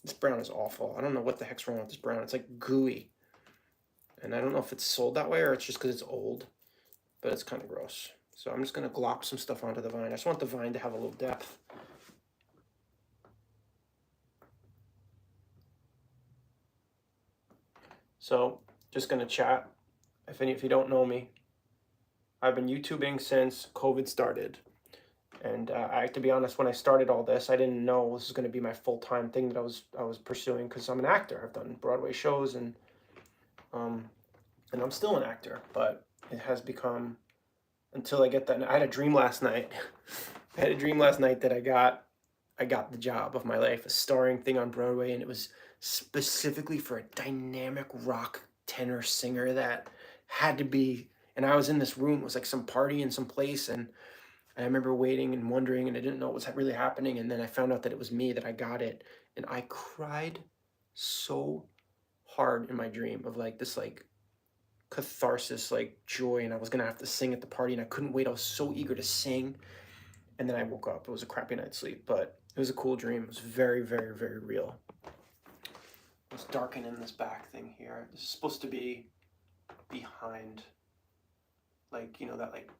This brown is awful. I don't know what the heck's wrong with this brown. It's like gooey. And I don't know if it's sold that way or it's just because it's old, but it's kind of gross. So I'm just going to glop some stuff onto the vine. I just want the vine to have a little depth. So just going to chat. If you don't know me, I've been YouTubing since COVID started. And to be honest, when I started all this, I didn't know this was going to be my full-time thing that I was pursuing because I'm an actor. I've done Broadway shows and I'm still an actor, but it has become, until I get that. I had a dream last night. That I got the job of my life, a starring thing on Broadway, and it was specifically for a dynamic rock tenor singer that had to be. And I was in this room. It was like some party in some place, and I remember waiting and wondering, and I didn't know what was really happening. And then I found out that it was me, that I got it, and I cried so hard in my dream of like this like catharsis, like joy, and I was gonna have to sing at the party, and I couldn't wait. I was so eager to sing, and then I woke up. It was a crappy night's sleep, but it was a cool dream. It was very, very, very real. Let's darken in this back thing here. This is supposed to be behind, like, that like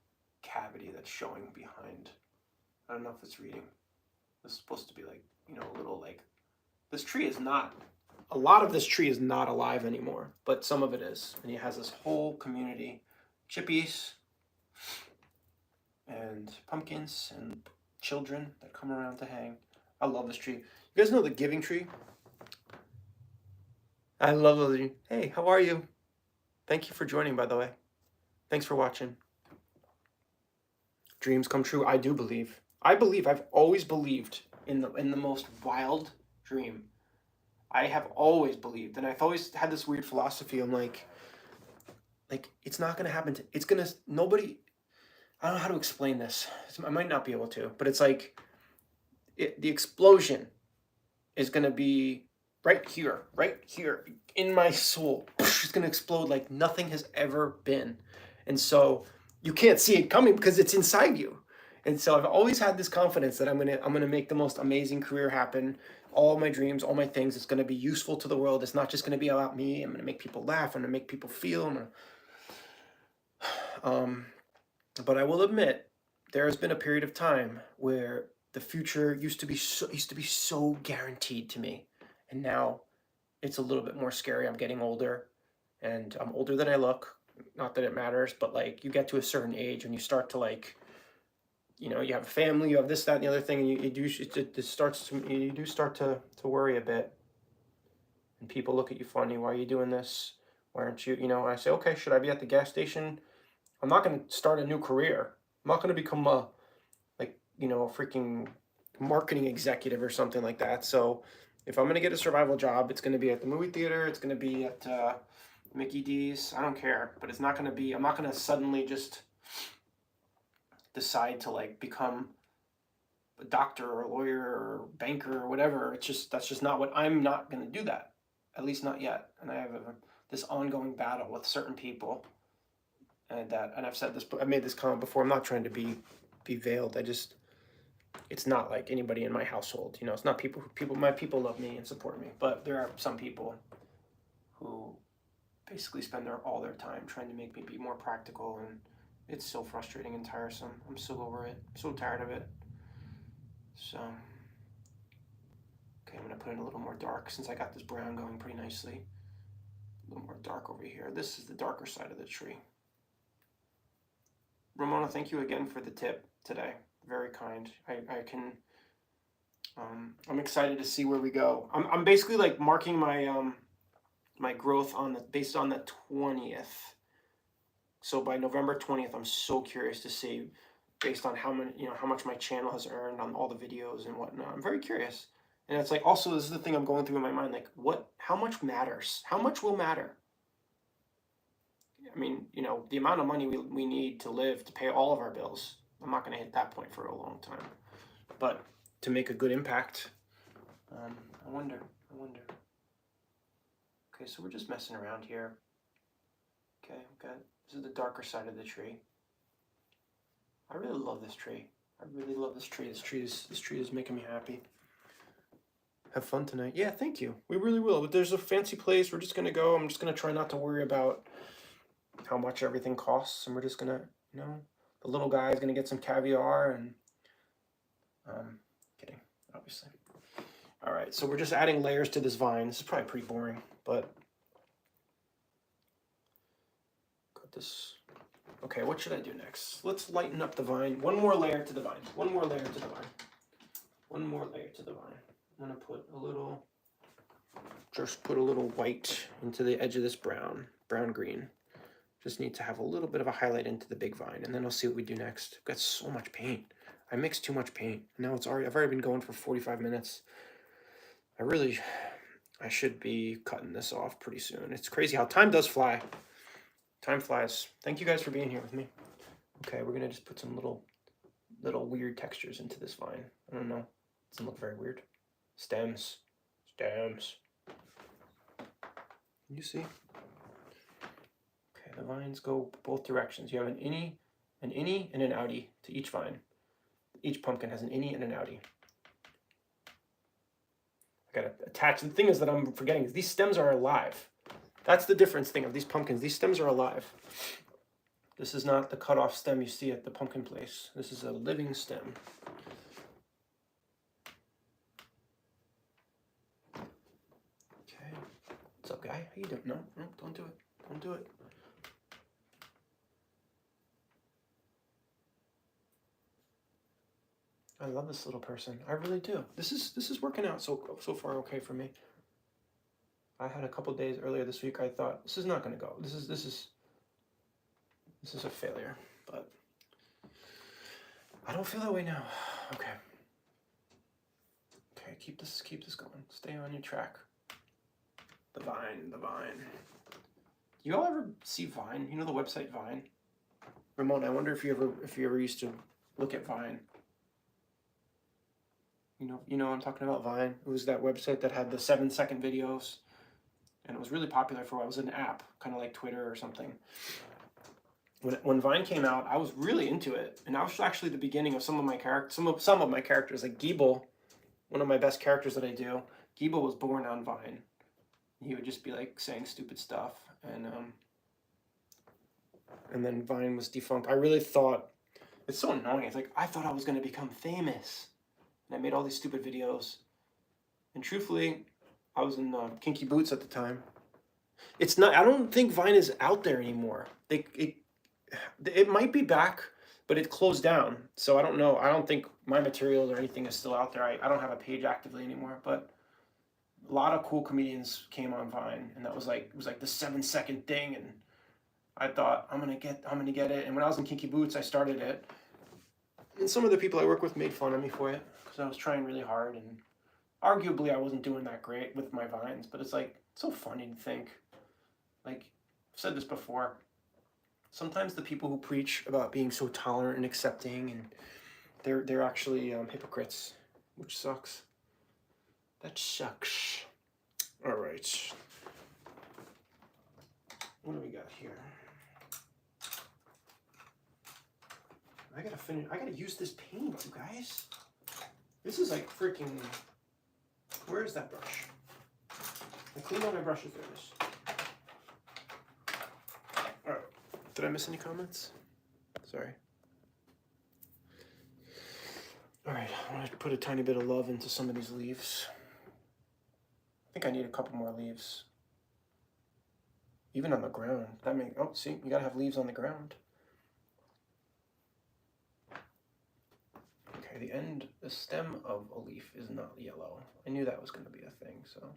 cavity that's showing behind. I don't know if it's reading. This is supposed to be like you know, a little like, this tree is not, a lot of this tree is not alive anymore, but some of it is. And he has this whole community, chippies and pumpkins and children that come around to hang. I love this tree. You guys know the giving tree? I love the, hey, how are you? Thank you for joining, by the way. Thanks for watching. Dreams come true. I do believe. I've always believed in the most wild dream. I have always believed, and I've always had this weird philosophy. I'm like it's not gonna happen. It's gonna, nobody. I don't know how to explain this. I might not be able to, but it's like the explosion is gonna be right here in my soul. It's gonna explode like nothing has ever been, and so you can't see it coming because it's inside you. And so I've always had this confidence that I'm gonna make the most amazing career happen. All my dreams, all my things, it's gonna be useful to the world. It's not just gonna be about me. I'm gonna make people laugh. I'm gonna make people feel. But I will admit, there has been a period of time where the future used to be so guaranteed to me, and now it's a little bit more scary. I'm getting older, and I'm older than I look. Not that it matters, but like you get to a certain age and you start to like, you know, you have a family, you have this, that, and the other thing, and you do start to worry a bit. And people look at you funny. Why are you doing this? Why aren't you? You know, I say, okay, should I be at the gas station? I'm not going to start a new career. I'm not going to become a, like, you know, a freaking marketing executive or something like that. So if I'm going to get a survival job, it's going to be at the movie theater. It's going to be at Mickey D's. I don't care. But it's not going to be, I'm not going to suddenly just decide to like become a doctor or a lawyer or banker or whatever. It's just, that's just not what, I'm not going to do that. At least not yet. And I have this ongoing battle with certain people. And I've said this, I made this comment before. I'm not trying to be veiled. It's not like anybody in my household. You know, it's not my people love me and support me. But there are some people who basically spend all their time trying to make me be more practical, and it's so frustrating and tiresome. I'm so over it. I'm so tired of it. So, okay, I'm gonna put in a little more dark since I got this brown going pretty nicely. A little more dark over here. This is the darker side of the tree. Ramona, thank you again for the tip today. Very kind. I'm excited to see where we go. I'm basically like marking my my growth based on the 20th. So by November 20th, I'm so curious to see, based on how much my channel has earned on all the videos and whatnot. I'm very curious. And it's like, also, this is the thing I'm going through in my mind, like how much matters? How much will matter? I mean, you know, the amount of money we need to live, to pay all of our bills, I'm not going to hit that point for a long time. But to make a good impact, I wonder. Okay, so we're just messing around here. Okay, this is the darker side of the tree. I really love this tree. This tree is making me happy. Have fun tonight. Yeah, thank you. We really will. But there's a fancy place. We're just going to go. I'm just going to try not to worry about how much everything costs, and we're just gonna, you know, the little guy is gonna get some caviar, and kidding, obviously. All right, so we're just adding layers to this vine. This is probably pretty boring, but got this. Okay, what should I do next? Let's lighten up the vine. One more layer to the vine. I'm gonna put a little white into the edge of this brown green. Just need to have a little bit of a highlight into the big vine, and then I'll see what we do next. I've got so much paint. I mixed too much paint. Now I've already been going for 45 minutes. I should be cutting this off pretty soon. It's crazy how time does fly. Time flies. Thank you guys for being here with me. Okay, we're gonna just put some little weird textures into this vine. I don't know. Doesn't look very weird. Stems. Can you see? The vines go both directions. You have an innie, and an outie to each vine. Each pumpkin has an innie and an outie. I gotta attach. The thing is that I'm forgetting is these stems are alive. That's the difference thing of these pumpkins. These stems are alive. This is not the cut off stem you see at the pumpkin place. This is a living stem. guy? How you doing? No, no, don't do it. Don't do it. I love this little person. I really do. This is working out so far okay for me. I had a couple days earlier this week. I thought this is not going to go. This is a failure, but I don't feel that way now. Okay. Okay, keep this going. Stay on your track. The Vine. You all ever see Vine? You know the website Vine? Ramon, I wonder if you ever used to look at Vine. You know what I'm talking about, Vine? It was that website that had the 7-second videos, and it was really popular for a while. It was an app, kind of like Twitter or something. When Vine came out, I was really into it, and that was actually the beginning of some of my characters, like Geeble, one of my best characters that I do. Geeble was born on Vine. He would just be like saying stupid stuff, and then Vine was defunct. I really thought, it's so annoying. It's like I thought I was going to become famous, and I made all these stupid videos. And truthfully, I was in Kinky Boots at the time. It's not. I don't think Vine is out there anymore. It might be back, but it closed down. So I don't know. I don't think my materials or anything is still out there. I don't have a page actively anymore, but a lot of cool comedians came on Vine, and it was like the 7-second thing, and I thought I'm gonna get it. And when I was in Kinky Boots, I started it, and some of the people I work with made fun of me for it because I was trying really hard, and arguably I wasn't doing that great with my Vines. But it's like so funny to think, like I've said this before. Sometimes the people who preach about being so tolerant and accepting, and they're actually hypocrites, which sucks. That sucks. All right. What do we got here? I gotta finish. I gotta use this paint, you guys. This is like freaking. Where's that brush? I cleaned all my brushes. There it is. All right. Did I miss any comments? Sorry. All right. I want to put a tiny bit of love into some of these leaves. I think I need a couple more leaves. Even on the ground. Oh, see, you gotta have leaves on the ground. Okay, the stem of a leaf is not yellow. I knew that was gonna be a thing, so.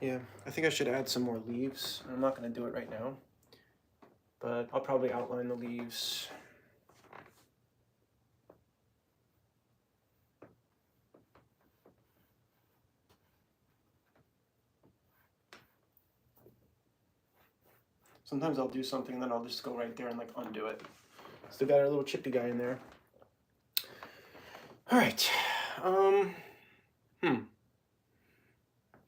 Yeah, I think I should add some more leaves. I'm not going to do it right now, but I'll probably outline the leaves. Sometimes I'll do something, then I'll just go right there and like undo it. Still got our little chippy guy in there. All right.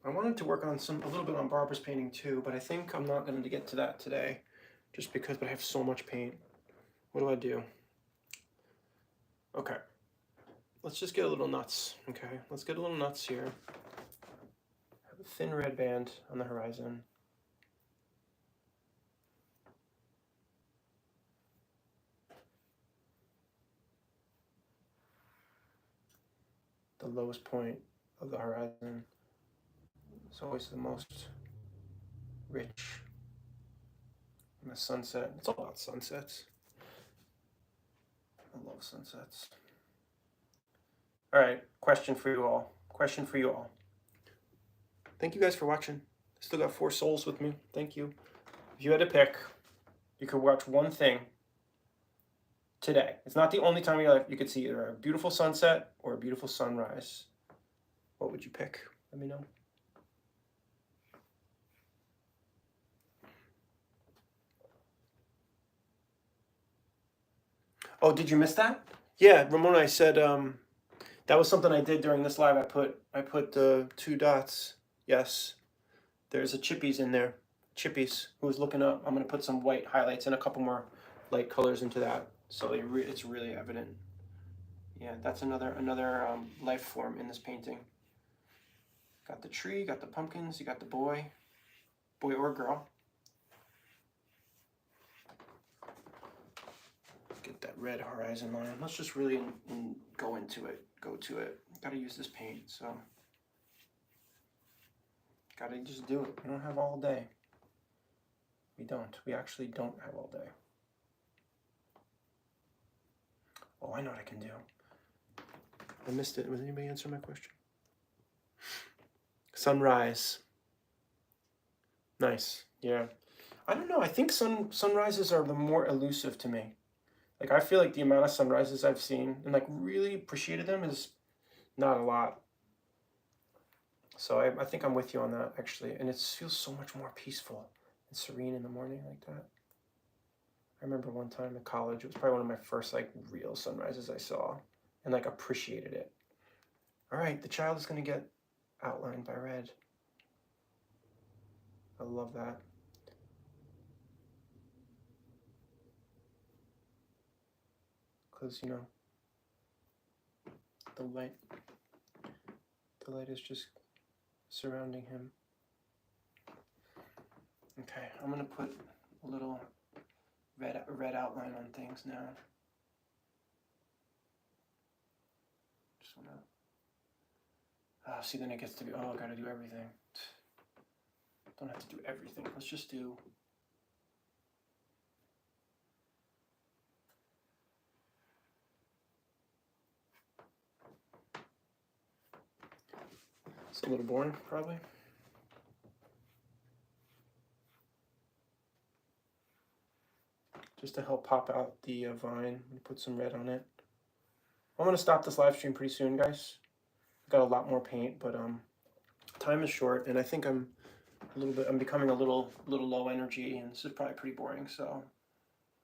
I wanted to work on a little bit on Barbara's painting too, but I think I'm not going to get to that today, just because. But I have so much paint. What do? Okay. Let's just get a little nuts. Okay. Let's get a little nuts here. Have a thin red band on the horizon. The lowest point of the horizon is always the most rich. And the sunset, it's all about sunsets. I love sunsets. All right, question for you all. Thank you guys for watching. Still got 4 souls with me. Thank you. If you had to pick, you could watch one thing today. It's not the only time in your life you could see either a beautiful sunset or a beautiful sunrise. What would you pick? Let me know. Oh, did you miss that? Yeah, Ramona, I said that was something I did during this live. I put the 2 dots. Yes, there's a chippies in there. Chippies, who was looking up. I'm gonna put some white highlights and a couple more light colors into that, so it's really evident. Yeah, that's another life form in this painting. Got the tree, got the pumpkins, you got the boy or girl. Get that red horizon line. Let's just really go to it. Gotta use this paint, so gotta just do it. We don't have all day. We actually don't have all day. Oh, I know what I can do. I missed it. Was anybody answer my question? Sunrise. Nice. Yeah. I don't know. I think sunrises are the more elusive to me. Like, I feel like the amount of sunrises I've seen and like really appreciated them is not a lot. So I think I'm with you on that, actually. And it feels so much more peaceful and serene in the morning like that. I remember one time in college, it was probably one of my first like real sunrises I saw and like appreciated it. All right, the child is going to get outlined by red. I love that. Because, you know, the light is just surrounding him. Okay, I'm going to put a little red outline on things now. Just want to... see, then it gets to be, oh, I got to do everything. Don't have to do everything. Let's just do... It's a little boring, probably. Just to help pop out the vine, put some red on it. I'm going to stop this live stream pretty soon, guys. I've got a lot more paint, but time is short, and I think I'm becoming a little low energy, and this is probably pretty boring, so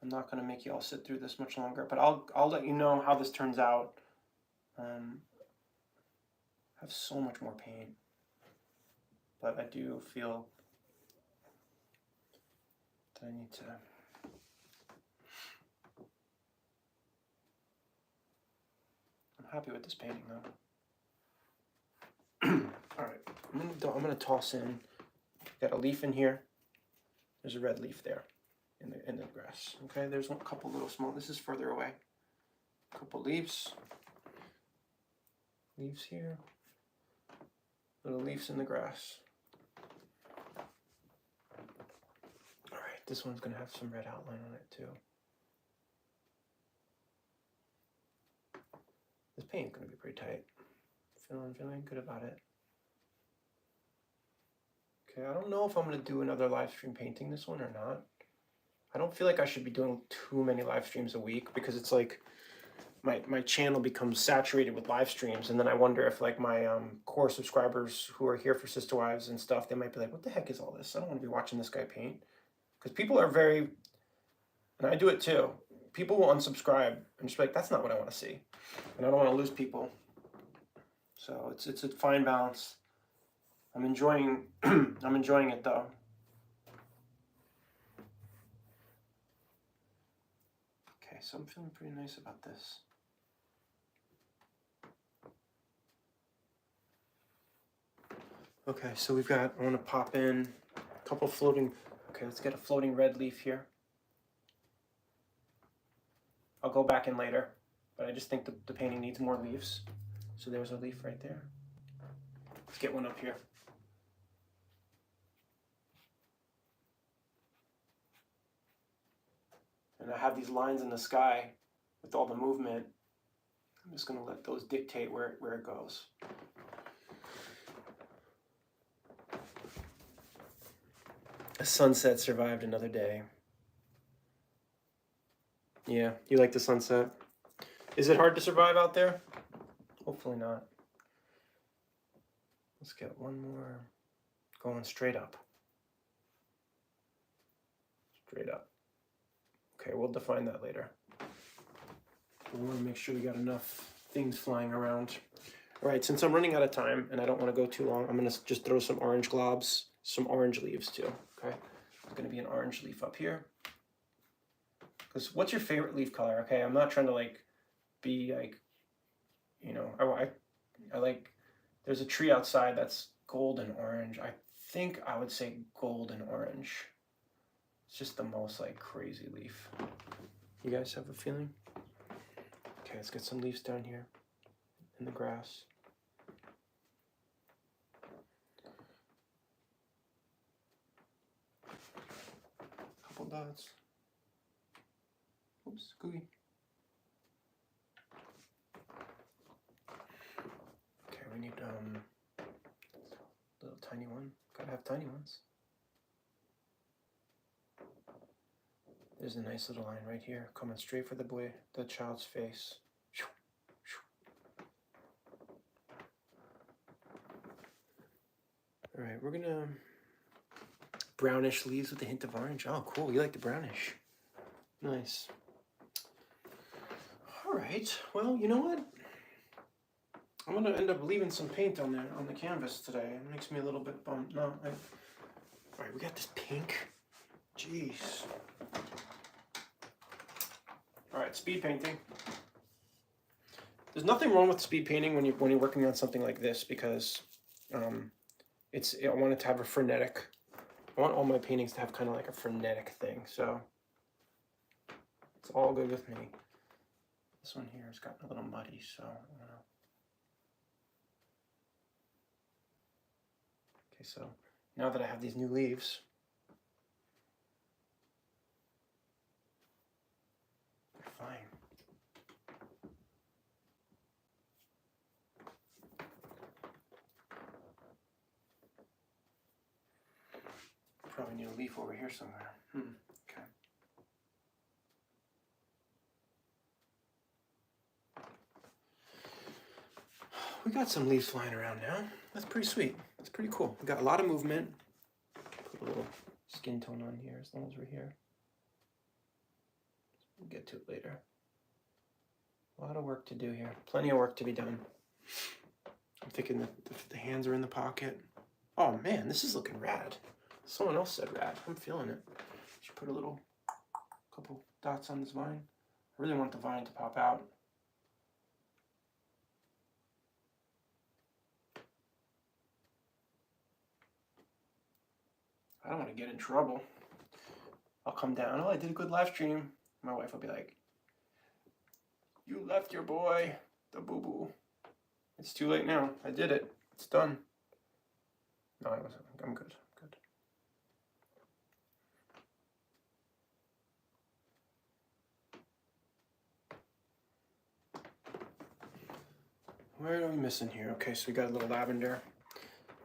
I'm not going to make you all sit through this much longer, but I'll let you know how this turns out. I have so much more paint, but I do feel that I need to... I'm happy with this painting, though. All right, I'm gonna toss in. Got a leaf in here. There's a red leaf there, in the grass. Okay, there's a couple little small. This is further away. A couple leaves. Leaves here. Little leaves in the grass. All right, this one's gonna have some red outline on it too. This paint's gonna be pretty tight. Feeling good about it. Okay, I don't know if I'm gonna do another live stream painting this one or not. I don't feel like I should be doing too many live streams a week because it's like my channel becomes saturated with live streams, and then I wonder if like my core subscribers who are here for Sister Wives and stuff, they might be like, what the heck is all this? I don't want to be watching this guy paint. Because people are very, and I do it too, people will unsubscribe and just be like, that's not what I want to see. And I don't want to lose people. So it's a fine balance. I'm enjoying it though. Okay, so I'm feeling pretty nice about this. Okay, so I want to pop in a couple floating, okay, let's get a floating red leaf here. I'll go back in later, but I just think the painting needs more leaves. So there's a leaf right there. Let's get one up here. And I have these lines in the sky with all the movement. I'm just going to let those dictate where it goes. A sunset survived another day. Yeah, you like the sunset? Is it hard to survive out there? Hopefully not. Let's get one more going straight up. Straight up. Okay, we'll define that later. We want to make sure we got enough things flying around. All right, since I'm running out of time and I don't want to go too long, I'm going to just throw some orange globs, some orange leaves too, okay? There's going to be an orange leaf up here. Because what's your favorite leaf color? Okay, I'm not trying to like be like, you know, I like, there's a tree outside that's golden orange. I think I would say golden orange. It's just the most like crazy leaf. You guys have a feeling? Okay, let's get some leaves down here in the grass. Couple dots. Oops, gooey. Okay, we need little tiny one. Gotta have tiny ones. There's a nice little line right here, coming straight for the child's face. All right, we're gonna brownish leaves with a hint of orange. Oh, cool, you like the brownish. Nice. All right, well, you know what? I'm gonna end up leaving some paint on there, on the canvas today. It makes me a little bit bummed. No, all right, we got this pink. Jeez. All right, speed painting. There's nothing wrong with speed painting when you're working on something like this, because I want it to have a frenetic. I want all my paintings to have kind of like a frenetic thing, so it's all good with me. This one here has gotten a little muddy, so I don't know. Okay, so now that I have these new leaves, they're fine. Probably need a leaf over here somewhere. Okay. We got some leaves flying around now. That's pretty sweet. That's pretty cool. We got a lot of movement. Put a little skin tone on here as long as we're here. We'll get to it later. A lot of work to do here. Plenty of work to be done. I'm thinking that the hands are in the pocket. Oh man, this is looking rad. Someone else said rad. I'm feeling it. Should put a couple dots on this vine. I really want the vine to pop out. I don't want to get in trouble. I'll come down. Oh, I did a good live stream. My wife will be like, "You left your boy, the boo-boo." It's too late now. I did it. It's done. No, I wasn't. I'm good. Good. Where are we missing here? Okay, so we got a little lavender.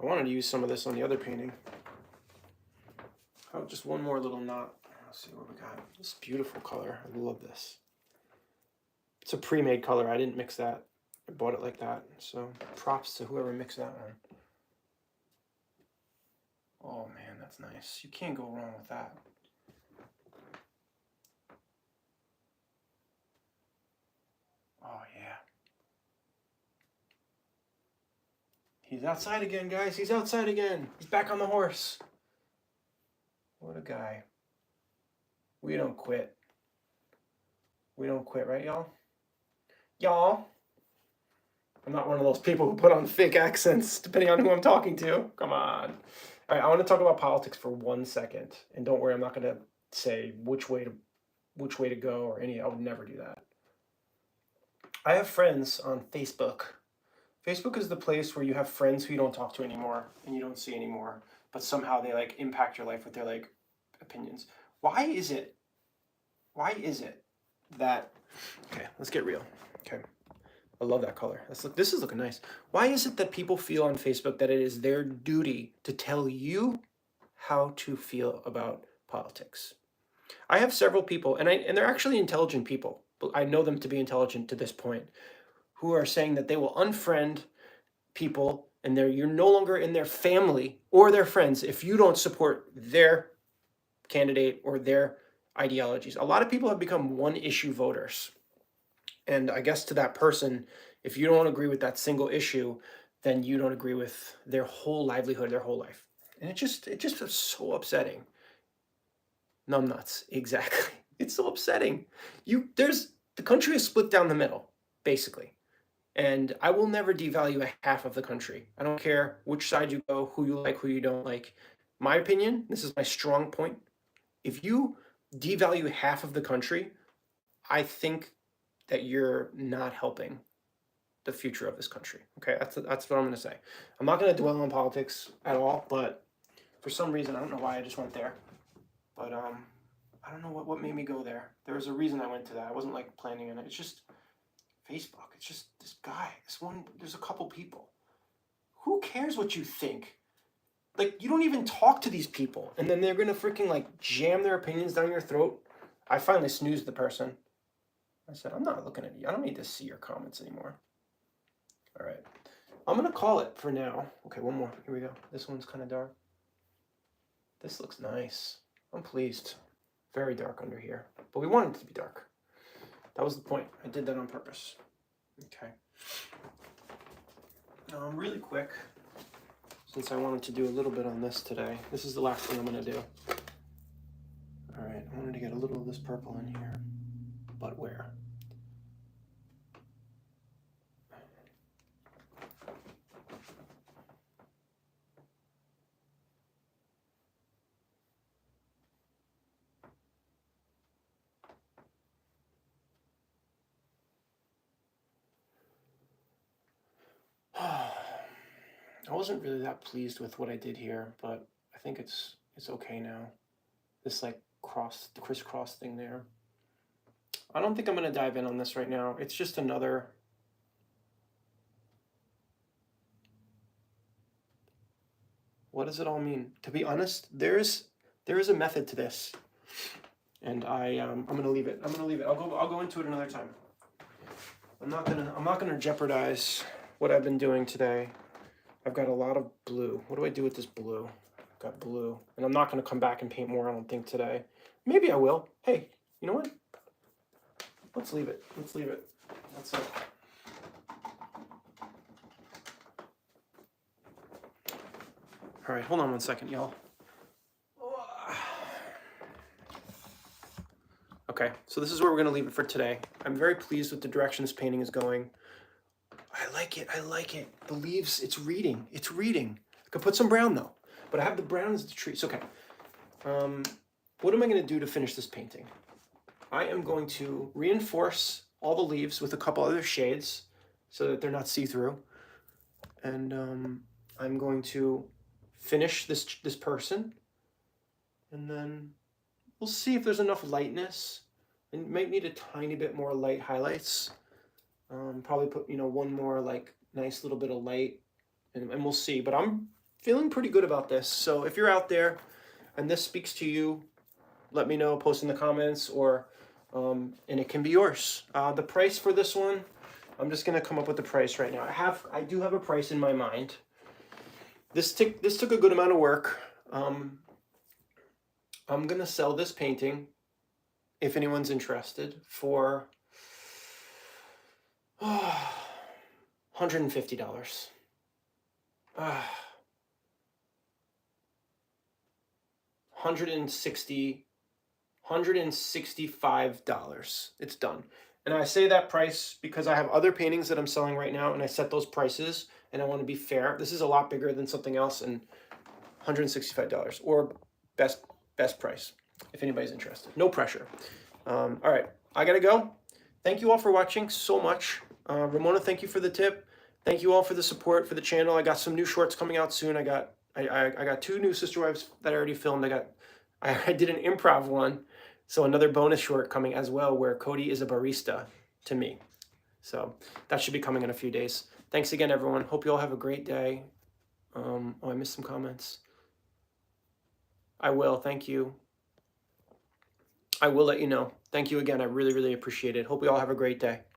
I wanted to use some of this on the other painting. Oh, just one more little knot. Let's see what we got. This beautiful color. I love this. It's a pre-made color. I didn't mix that. I bought it like that. So props to whoever mixed that one. Oh man, that's nice. You can't go wrong with that. Oh yeah. He's outside again, guys. He's outside again. He's back on the horse. What a guy. We don't quit. We don't quit, right, y'all? Y'all. I'm not one of those people who put on fake accents depending on who I'm talking to. Come on. All right, I want to talk about politics for 1 second. And don't worry, I'm not going to say which way to go or any. I would never do that. I have friends on Facebook. Facebook is the place where you have friends who you don't talk to anymore and you don't see anymore, but somehow they like impact your life with their like opinions. Why is it that, okay, let's get real. Okay. I love that color. This is looking nice. Why is it that people feel on Facebook that it is their duty to tell you how to feel about politics? I have several people, and they're actually intelligent people, but I know them to be intelligent to this point, who are saying that they will unfriend people and you're no longer in their family or their friends if you don't support their candidate or their ideologies. A lot of people have become one-issue voters. And I guess to that person, if you don't agree with that single issue, then you don't agree with their whole livelihood, their whole life. And it just is so upsetting. Numbnuts, exactly. It's so upsetting. The country is split down the middle, basically. And I will never devalue a half of the country. I don't care which side you go, who you like, who you don't like. My opinion, this is my strong point. If you devalue half of the country, I think that you're not helping the future of this country. Okay, that's what I'm going to say. I'm not going to dwell on politics at all, but for some reason, I don't know why I just went there. But I don't know what made me go there. There was a reason I went to that. I wasn't like planning on it. It's just Facebook. It's just this guy. This one. There's a couple people. Who cares what you think? Like, you don't even talk to these people, and then they're gonna freaking like jam their opinions down your throat. I finally snoozed the person. I said, I'm not looking at you. I don't need to see your comments anymore. All right. I'm gonna call it for now. Okay, one more. Here we go. This one's kind of dark. This looks nice. I'm pleased. Very dark under here, but we wanted it to be dark. That was the point. I did that on purpose. Okay. Really quick, since I wanted to do a little bit on this today, this is the last thing I'm going to do. All right, I wanted to get a little of this purple in here, but where? I wasn't really that pleased with what I did here, but I think it's okay now. This like the crisscross thing there. I don't think I'm going to dive in on this right now. It's just another. What does it all mean? To be honest, there is a method to this, and I'm going to leave it. I'll go into it another time. I'm not gonna jeopardize what I've been doing today. I've got a lot of blue. What do I do with this blue? I've got blue, and I'm not gonna come back and paint more, I don't think, today. Maybe I will. Hey, you know what? Let's leave it. That's it. All right, hold on one second, y'all. Okay, so this is where we're gonna leave it for today. I'm very pleased with the direction this painting is going. I like it. The leaves, it's reading. I could put some brown though, but I have the brown as the trees. Okay. What am I gonna do to finish this painting? I am going to reinforce all the leaves with a couple other shades so that they're not see-through. And I'm going to finish this person, and then we'll see if there's enough lightness. And might need a tiny bit more light highlights. Probably put, one more like nice little bit of light, and we'll see. But I'm feeling pretty good about this. So if you're out there and this speaks to you, let me know, post in the comments, or and it can be yours. The price for this one, I'm just gonna come up with the price right now. I do have a price in my mind. This took a good amount of work. I'm gonna sell this painting, if anyone's interested, for $150. $165. It's done. And I say that price because I have other paintings that I'm selling right now, and I set those prices, and I want to be fair. This is a lot bigger than something else, and $165 or best price if anybody's interested. No pressure. All right, I gotta go. Thank you all for watching so much. Ramona, thank you for the tip. Thank you all for the support for the channel. I got some new shorts coming out soon. I got 2 new Sister Wives that I already filmed. I did an improv one, so another bonus short coming as well, where Cody is a barista to me. So that should be coming in a few days. Thanks again, everyone. Hope you all have a great day. Oh, I missed some comments. I will. Thank you. I will let you know. Thank you again. I really, really appreciate it. Hope we all have a great day.